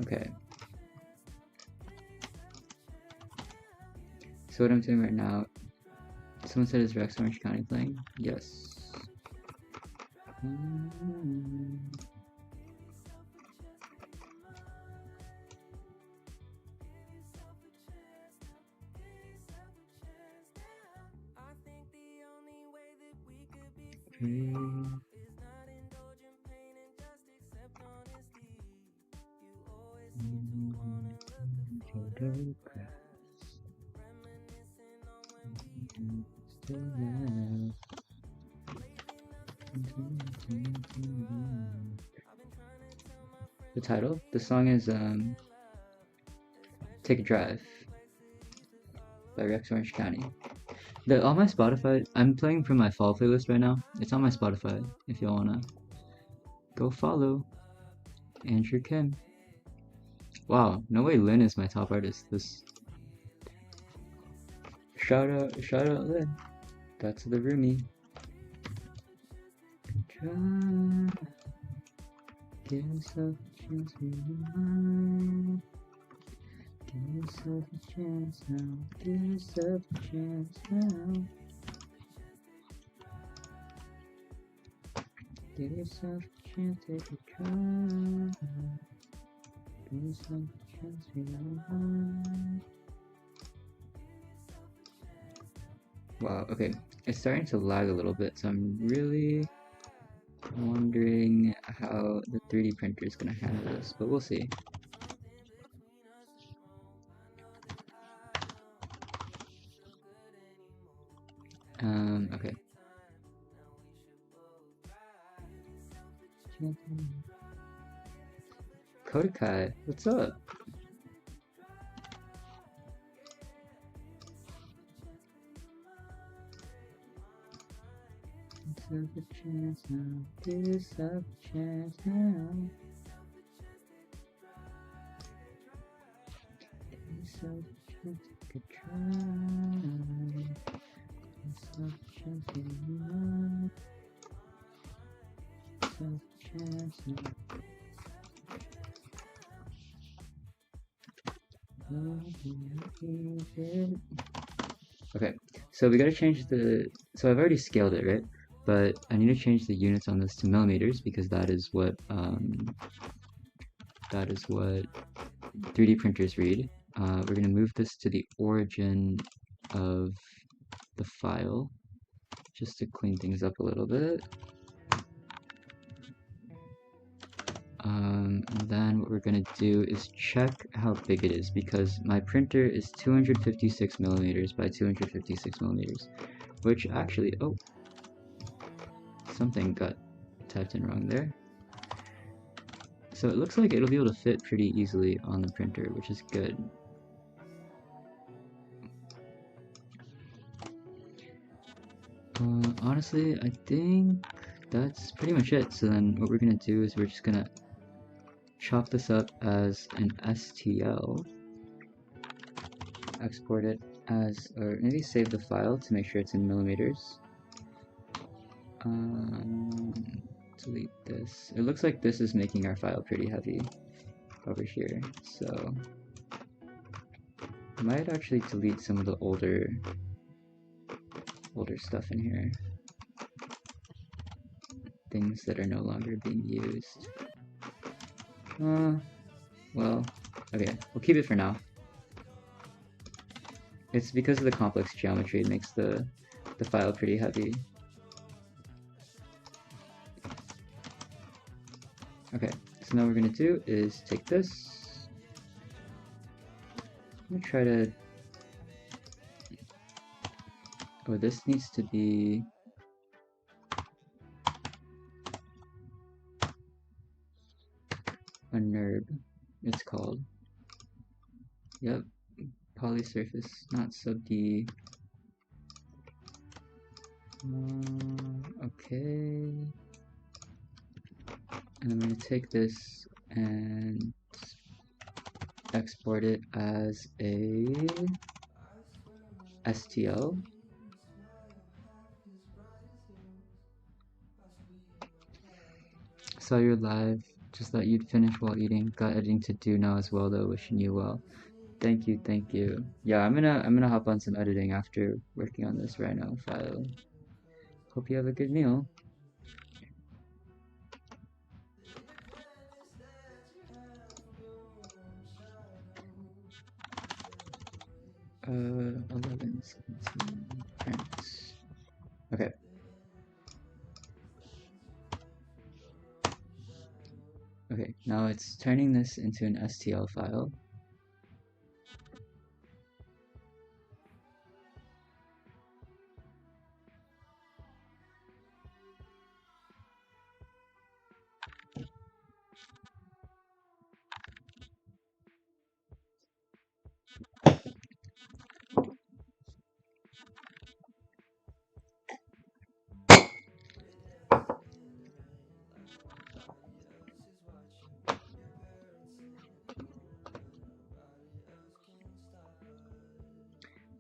Okay. So what I'm doing right now, someone said is Rex Orange County playing? Yes. The title? The song is Take a Drive by Rex Orange County. On my Spotify, I'm playing from my fall playlist right now. It's on my Spotify if y'all wanna go follow Andrew Kim. Wow, no way Lin is my top artist. This shout out Lin. That's the roomie. Try, give yourself a chance, rewind. Give yourself a chance now. Give yourself a chance now. Give yourself a chance, take a try. Give yourself a chance, rewind. Wow, okay. It's starting to lag a little bit, so I'm really wondering how the 3D printer is gonna handle this, but we'll see. Okay. Kodakai, what's up? Give yourself a chance now. Give yourself a chance now. Give yourself a chance, take a try. Give yourself a chance, rewind. Give yourself a chance now. Okay, so we gotta change so I've already scaled it, right? But I need to change the units on this to millimeters because that is what 3D printers read. We're gonna move this to the origin of the file just to clean things up a little bit. And then what we're gonna do is check how big it is because my printer is 256 millimeters by 256 millimeters, which actually, oh, something got typed in wrong there. So it looks like it'll be able to fit pretty easily on the printer, which is good. Honestly, I think that's pretty much it. So then what we're gonna do is we're just gonna chop this up as an STL, export it as, or maybe save the file to make sure it's in millimeters. Delete this. It looks like this is making our file pretty heavy over here, so I might actually delete some of the older stuff in here. Things that are no longer being used. Well, okay, we'll keep it for now. It's because of the complex geometry, it makes the file pretty heavy. Okay, so now what we're gonna do is take this. I'm gonna try to... Oh, this needs to be... a NURB, it's called. Yep, polysurface, not sub-D. Okay. And I'm going to take this and export it as a STL. Saw you're live. Just thought you'd finish while eating. Got editing to do now as well though. Wishing you well. Thank you, thank you. Yeah, I'm gonna hop on some editing after working on this Rhino file. Hope you have a good meal. 11, 17, print. Okay. Okay, now it's turning this into an STL file.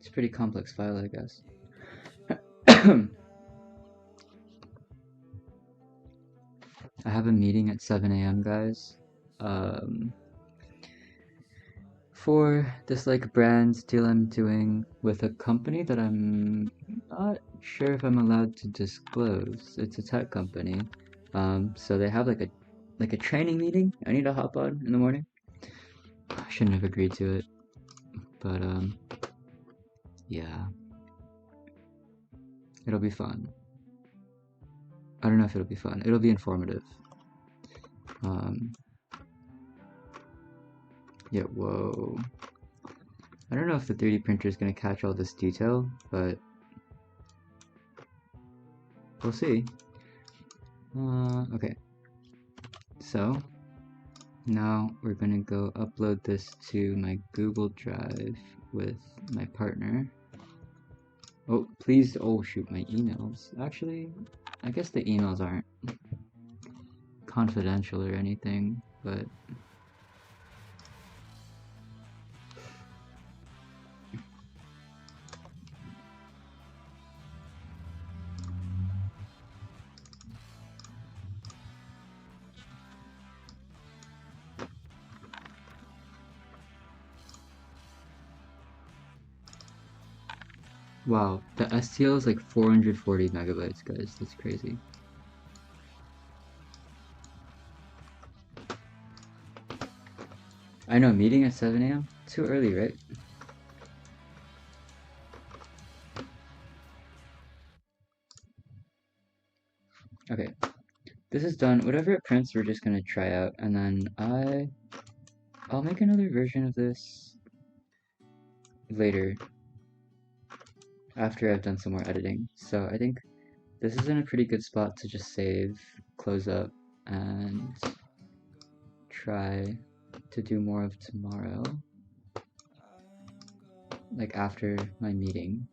It's a pretty complex file, I guess. I have a meeting at 7 a.m., guys. For this like brand deal I'm doing with a company that I'm not sure if I'm allowed to disclose. It's a tech company. So they have like a training meeting I need to hop on in the morning. I shouldn't have agreed to it. But yeah. It'll be fun. I don't know if it'll be fun. It'll be informative. Yeah, whoa. I don't know if the 3D printer is going to catch all this detail, but we'll see. Okay. So, now we're going to go upload this to my Google Drive with my partner. Oh, please, oh shoot, my emails. Actually, I guess the emails aren't confidential or anything, but wow, the STL is like 440 megabytes, guys. That's crazy. I know, meeting at 7 a.m? Too early, right? Okay, this is done. Whatever it prints, we're just gonna try out, and then I'll make another version of this later, after I've done some more editing. So I think this is in a pretty good spot to just save, close up, and try to do more of tomorrow, like after my meeting.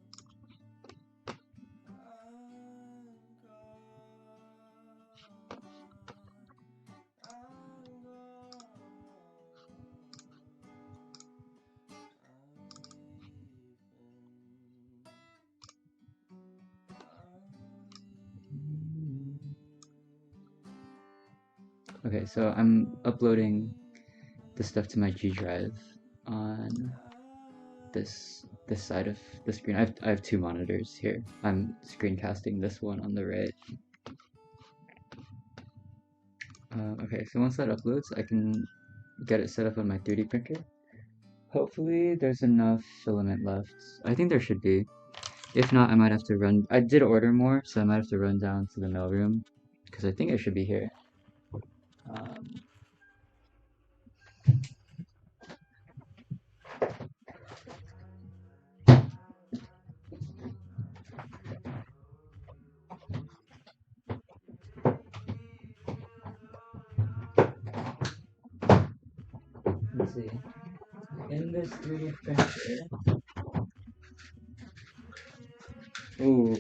Okay, so I'm uploading the stuff to my G Drive on this side of the screen. I have two monitors here. I'm screencasting this one on the right. Okay, so once that uploads, I can get it set up on my 3D printer. Hopefully there's enough filament left. I think there should be. If not, I might have to run. I did order more, so I might have to run down to the mailroom, because I think it should be here. Let's see. In this 3D printer. Ooh.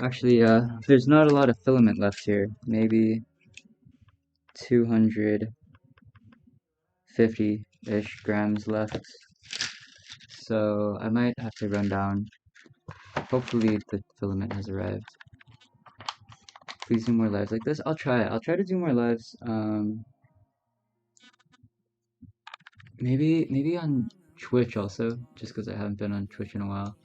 Actually, there's not a lot of filament left here. Maybe 250-ish grams left. So I might have to run down. Hopefully the filament has arrived. Please do more lives like this. I'll try. I'll try to do more lives. Maybe on Twitch also, just because I haven't been on Twitch in a while.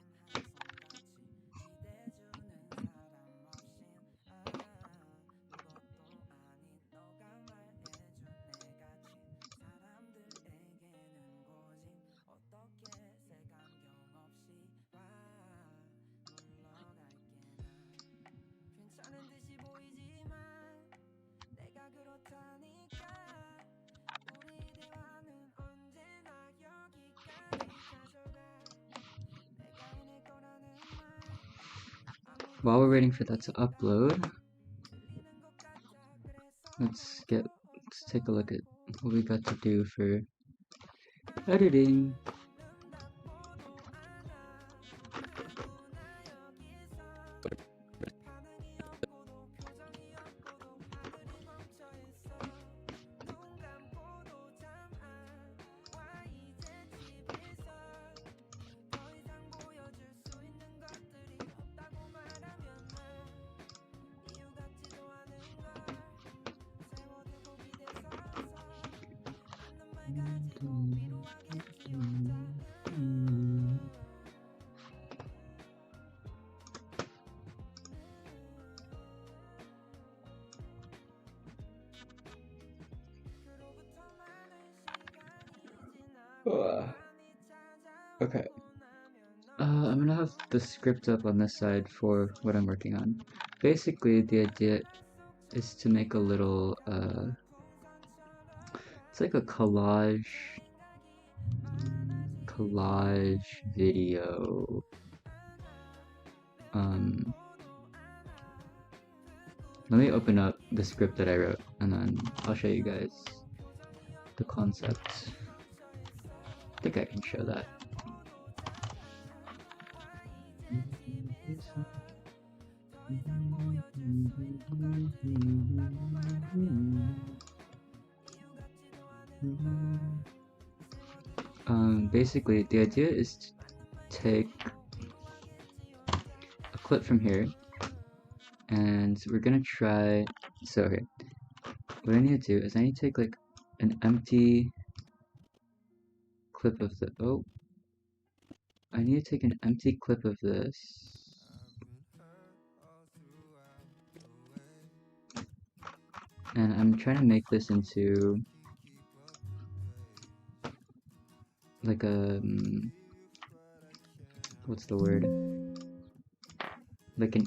While we're waiting for that to upload, let's take a look at what we got to do for editing. Okay. I'm gonna have the script up on this side for what I'm working on. Basically, the idea is to make a little, it's like a collage video. Um, Let me open up the script that I wrote, and then I'll show you guys the concept. I think I can show that. Basically, the idea is to take a clip from here, and we're gonna try. So, okay, what I need to do is I need to take like an empty clip of the. Oh, I need to take an empty clip of this. And I'm trying to make this into like a what's the word? Like an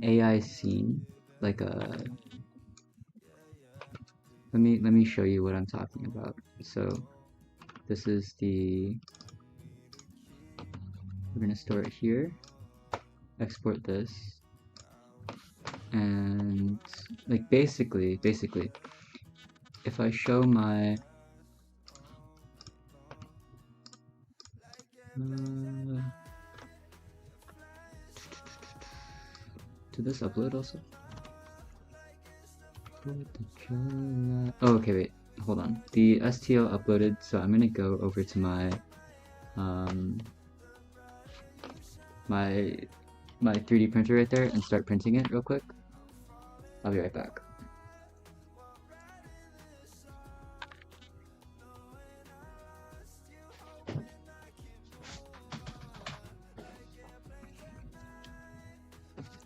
AI scene, like a. Let me show you what I'm talking about. So this is the. We're gonna store it here. Export this, and like basically, if I show my did this upload also? Oh, okay, wait, hold on. The STL uploaded, so I'm gonna go over to my my 3D printer right there and start printing it real quick. I'll be right back.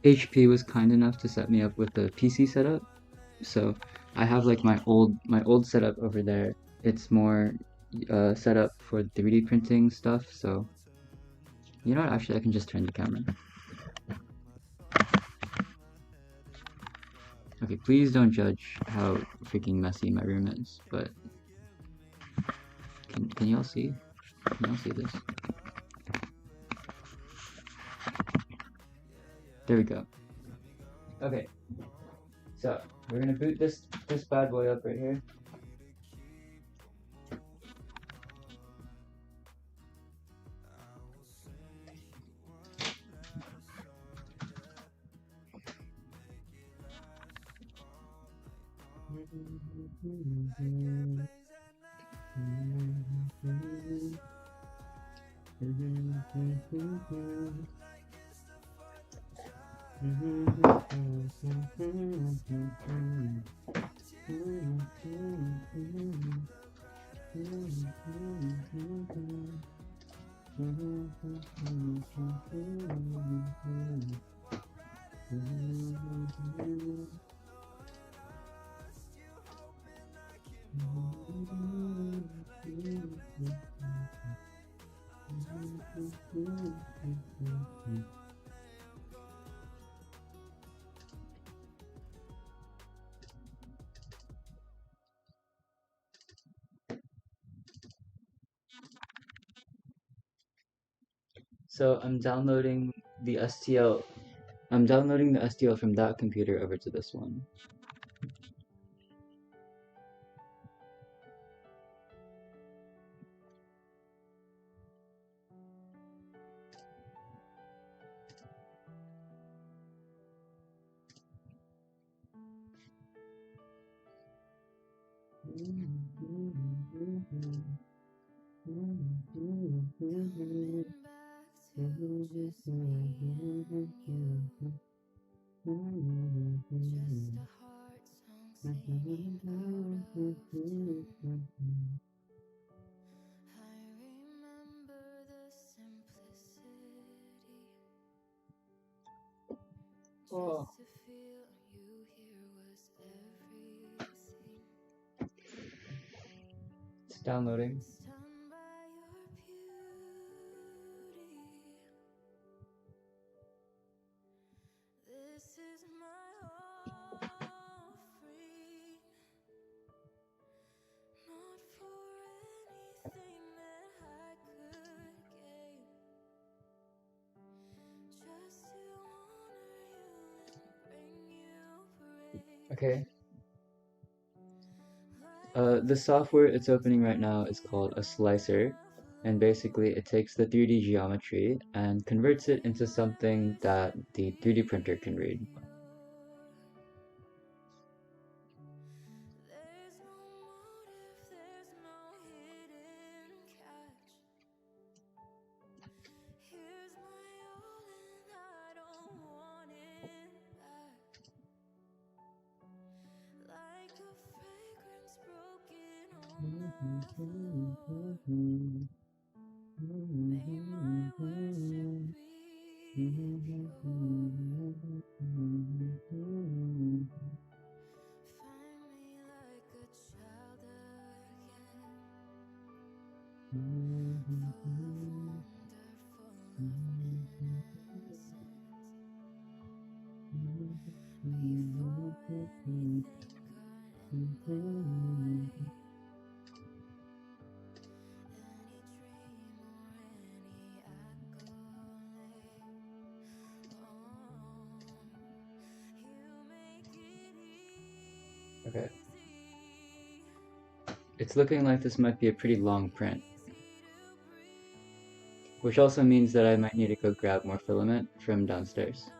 HP was kind enough to set me up with the PC setup, so I have like my old setup over there. It's more set up for 3D printing stuff, so you know what, actually I can just turn the camera. Okay, please don't judge how freaking messy my room is, but can y'all see? Can y'all see this? There we go. Okay, so we're gonna boot this bad boy up right here. So I'm downloading the STL. I'm downloading the STL from that computer over to this one. Oh. It's downloading. Okay. The software it's opening right now is called a slicer, and basically it takes the 3D geometry and converts it into something that the 3D printer can read. Okay. It's looking like this might be a pretty long print, which also means that I might need to go grab more filament from downstairs.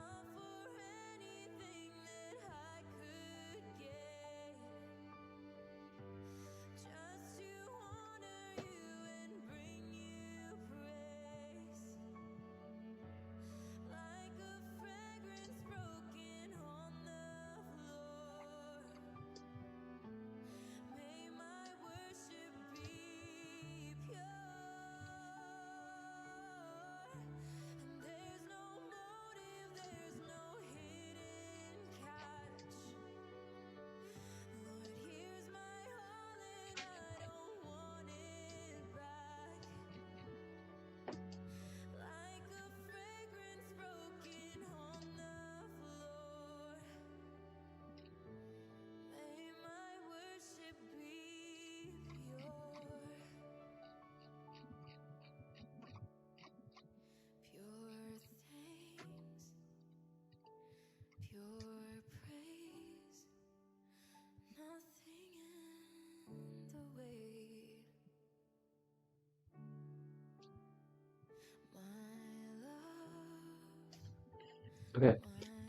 Okay,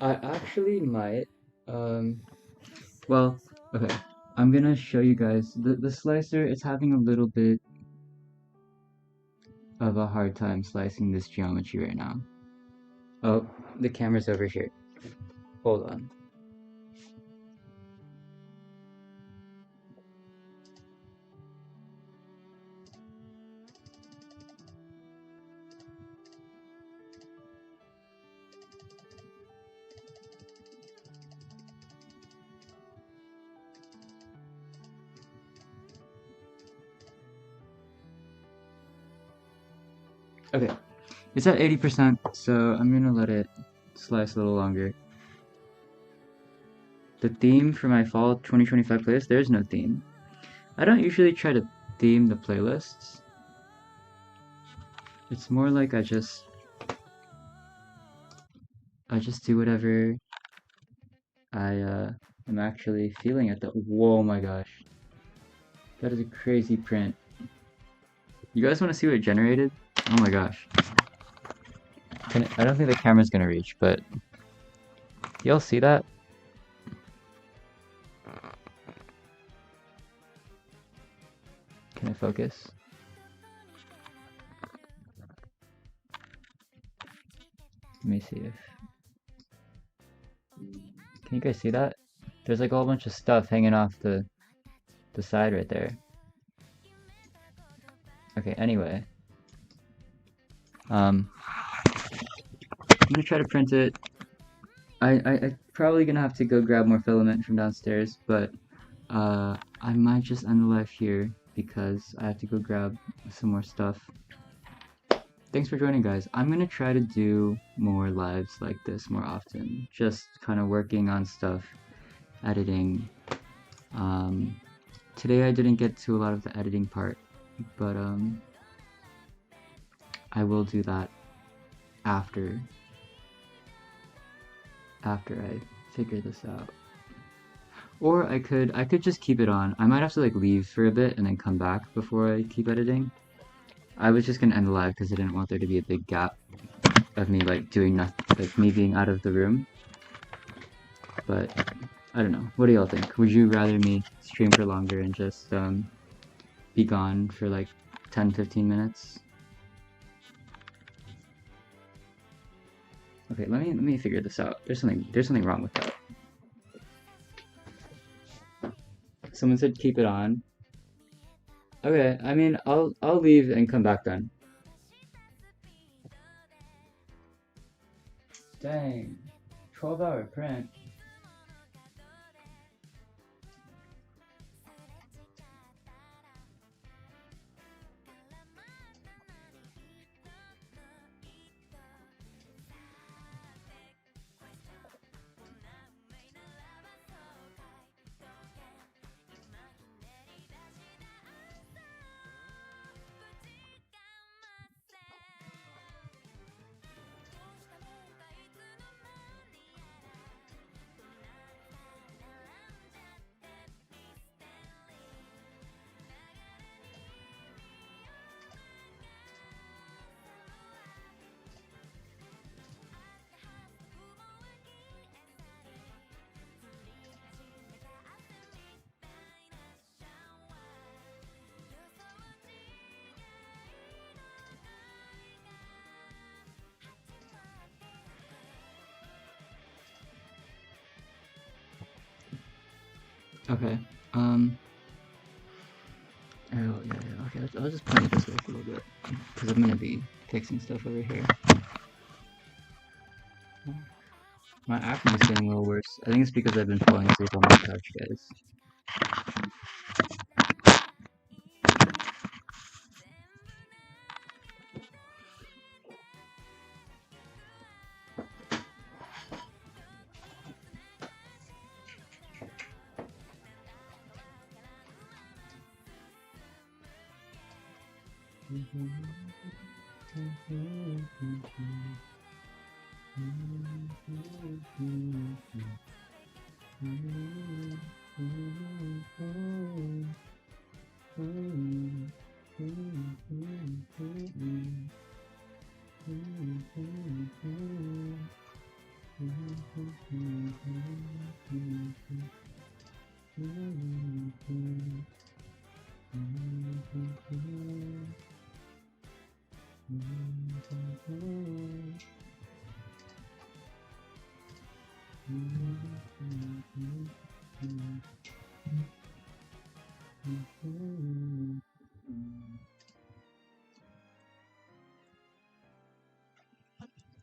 I actually might, um, well, okay, I'm gonna show you guys the slicer. It's having a little bit of a hard time slicing this geometry right now. Oh, the camera's over here. Hold on. Okay, it's at 80%, so I'm gonna let it slice a little longer. The theme for my fall 2025 playlist, there's no theme. I don't usually try to theme the playlists. It's more like I just do whatever am actually feeling at the. Whoa, my gosh, that is a crazy print. You guys want to see what it generated? Oh my gosh. I don't think the camera's gonna reach, but y'all see that? Can I focus? Let me see if. Can you guys see that? There's like a whole bunch of stuff hanging off the side right there. Okay, anyway. I'm gonna try to print it. I probably gonna have to go grab more filament from downstairs, but I might just end the live here because I have to go grab some more stuff. Thanks for joining, guys. I'm gonna try to do more lives like this more often. Just kind of working on stuff, editing. Today I didn't get to a lot of the editing part, but I will do that after I figure this out. Or I could just keep it on. I might have to like leave for a bit and then come back before I keep editing. I was just gonna end the live because I didn't want there to be a big gap of me like doing nothing, like me being out of the room. But I don't know. What do y'all think? Would you rather me stream for longer and just be gone for like 10-15 minutes? Okay, let me figure this out. There's something wrong with that. Someone said keep it on. Okay, I mean I'll leave and come back then. Dang. 12-hour print. Okay. Oh, yeah. Okay, I'll just point it this way for a little bit. Because I'm gonna be fixing stuff over here. My acne is getting a little worse. I think it's because I've been falling asleep on my couch, guys.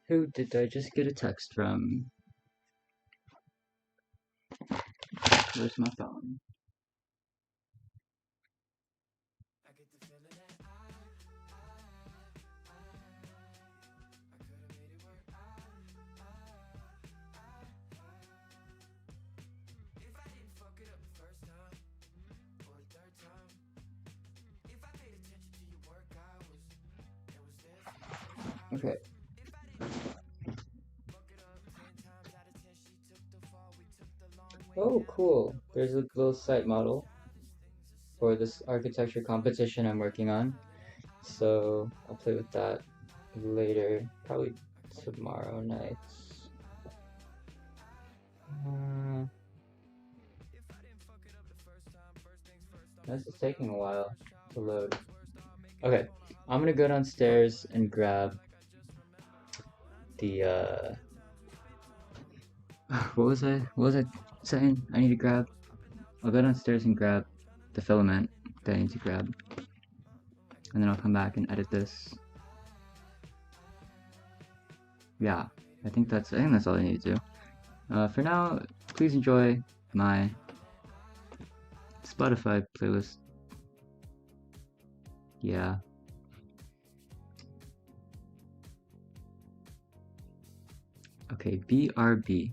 Who did I just get a text from? Where's my phone? Okay. Oh, cool. There's a little site model for this architecture competition I'm working on. So I'll play with that later, probably tomorrow night. Uh, this is taking a while to load. Okay, I'm gonna go downstairs and grab the what was I saying? I need to grab. I'll go downstairs and grab the filament that I need to grab, and then I'll come back and edit this. Yeah, I think that's all I need to do. For now, please enjoy my Spotify playlist. Yeah. Okay, BRB.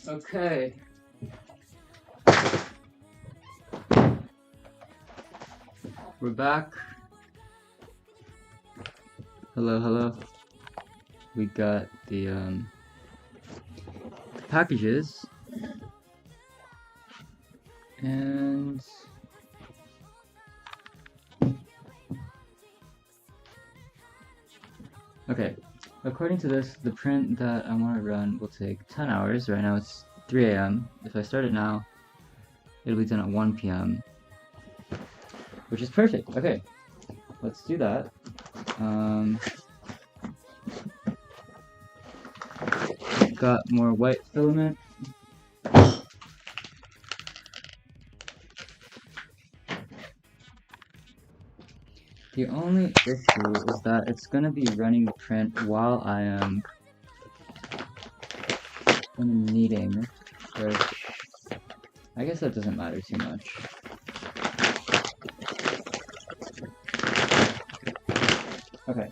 Okay. We're back. Hello, hello. We got the packages and okay. According to this, the print that I want to run will take 10 hours. Right now it's 3 a.m. If I start it now, it'll be done at 1 p.m. Which is perfect. Okay, let's do that. Got more white filament. The only issue is that it's gonna be running the print while I am in a meeting, which I guess that doesn't matter too much. Okay.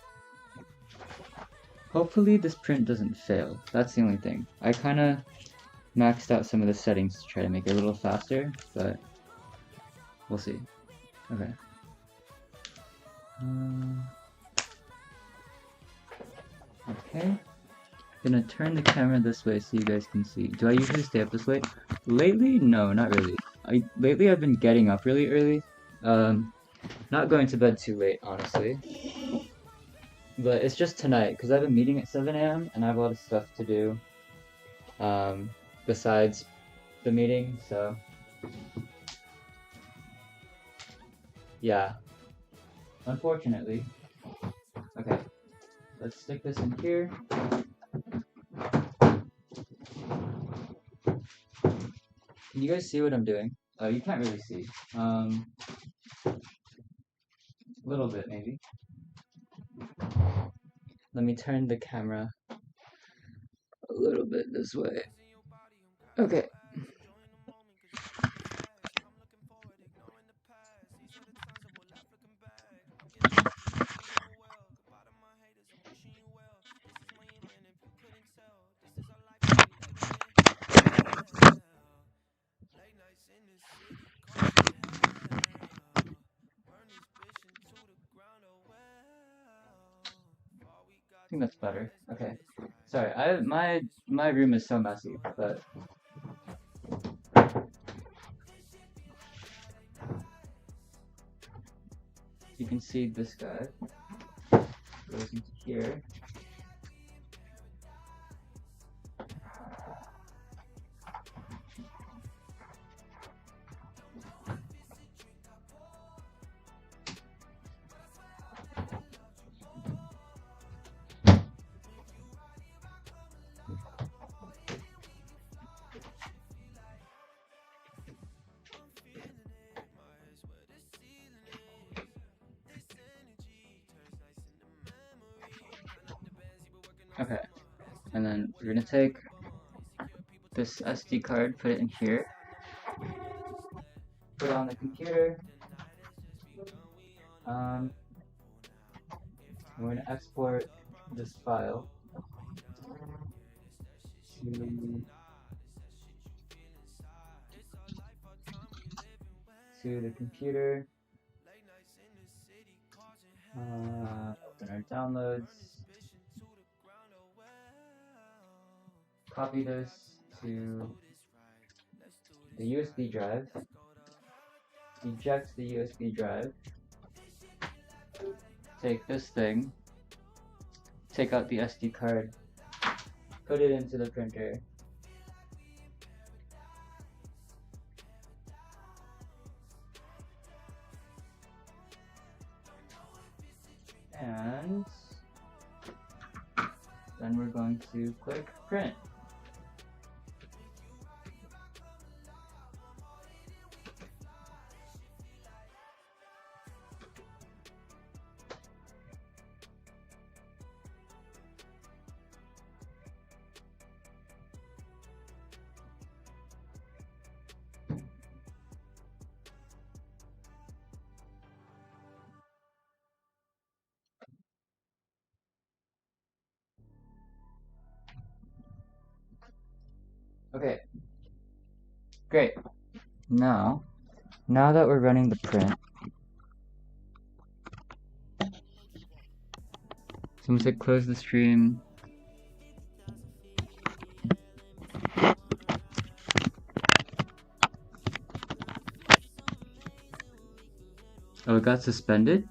Hopefully this print doesn't fail. That's the only thing. I kind of maxed out some of the settings to try to make it a little faster, but we'll see. Okay. Okay. I'm gonna turn the camera this way so you guys can see. Do I usually stay up this late? Lately, no, not really. Lately I've been getting up really early. Not going to bed too late, honestly. But it's just tonight, because I have a meeting at 7 a.m. and I have a lot of stuff to do besides the meeting, so yeah. Unfortunately. Okay, let's stick this in here. Can you guys see what I'm doing? Oh, you can't really see. A little bit, maybe. Let me turn the camera a little bit this way. Okay. I think that's better. Okay. Sorry, my room is so messy, but you can see this guy goes into here. Okay, and then we're gonna take this SD card, put it in here, put it on the computer. We're gonna export this file to the computer. Open our downloads. Copy this to the USB drive. Eject the USB drive. Take this thing. Take out the SD card. Put it into the printer. And then we're going to click print. Okay, great. Now that we're running the print, so I'm gonna say close the stream. Oh, it got suspended?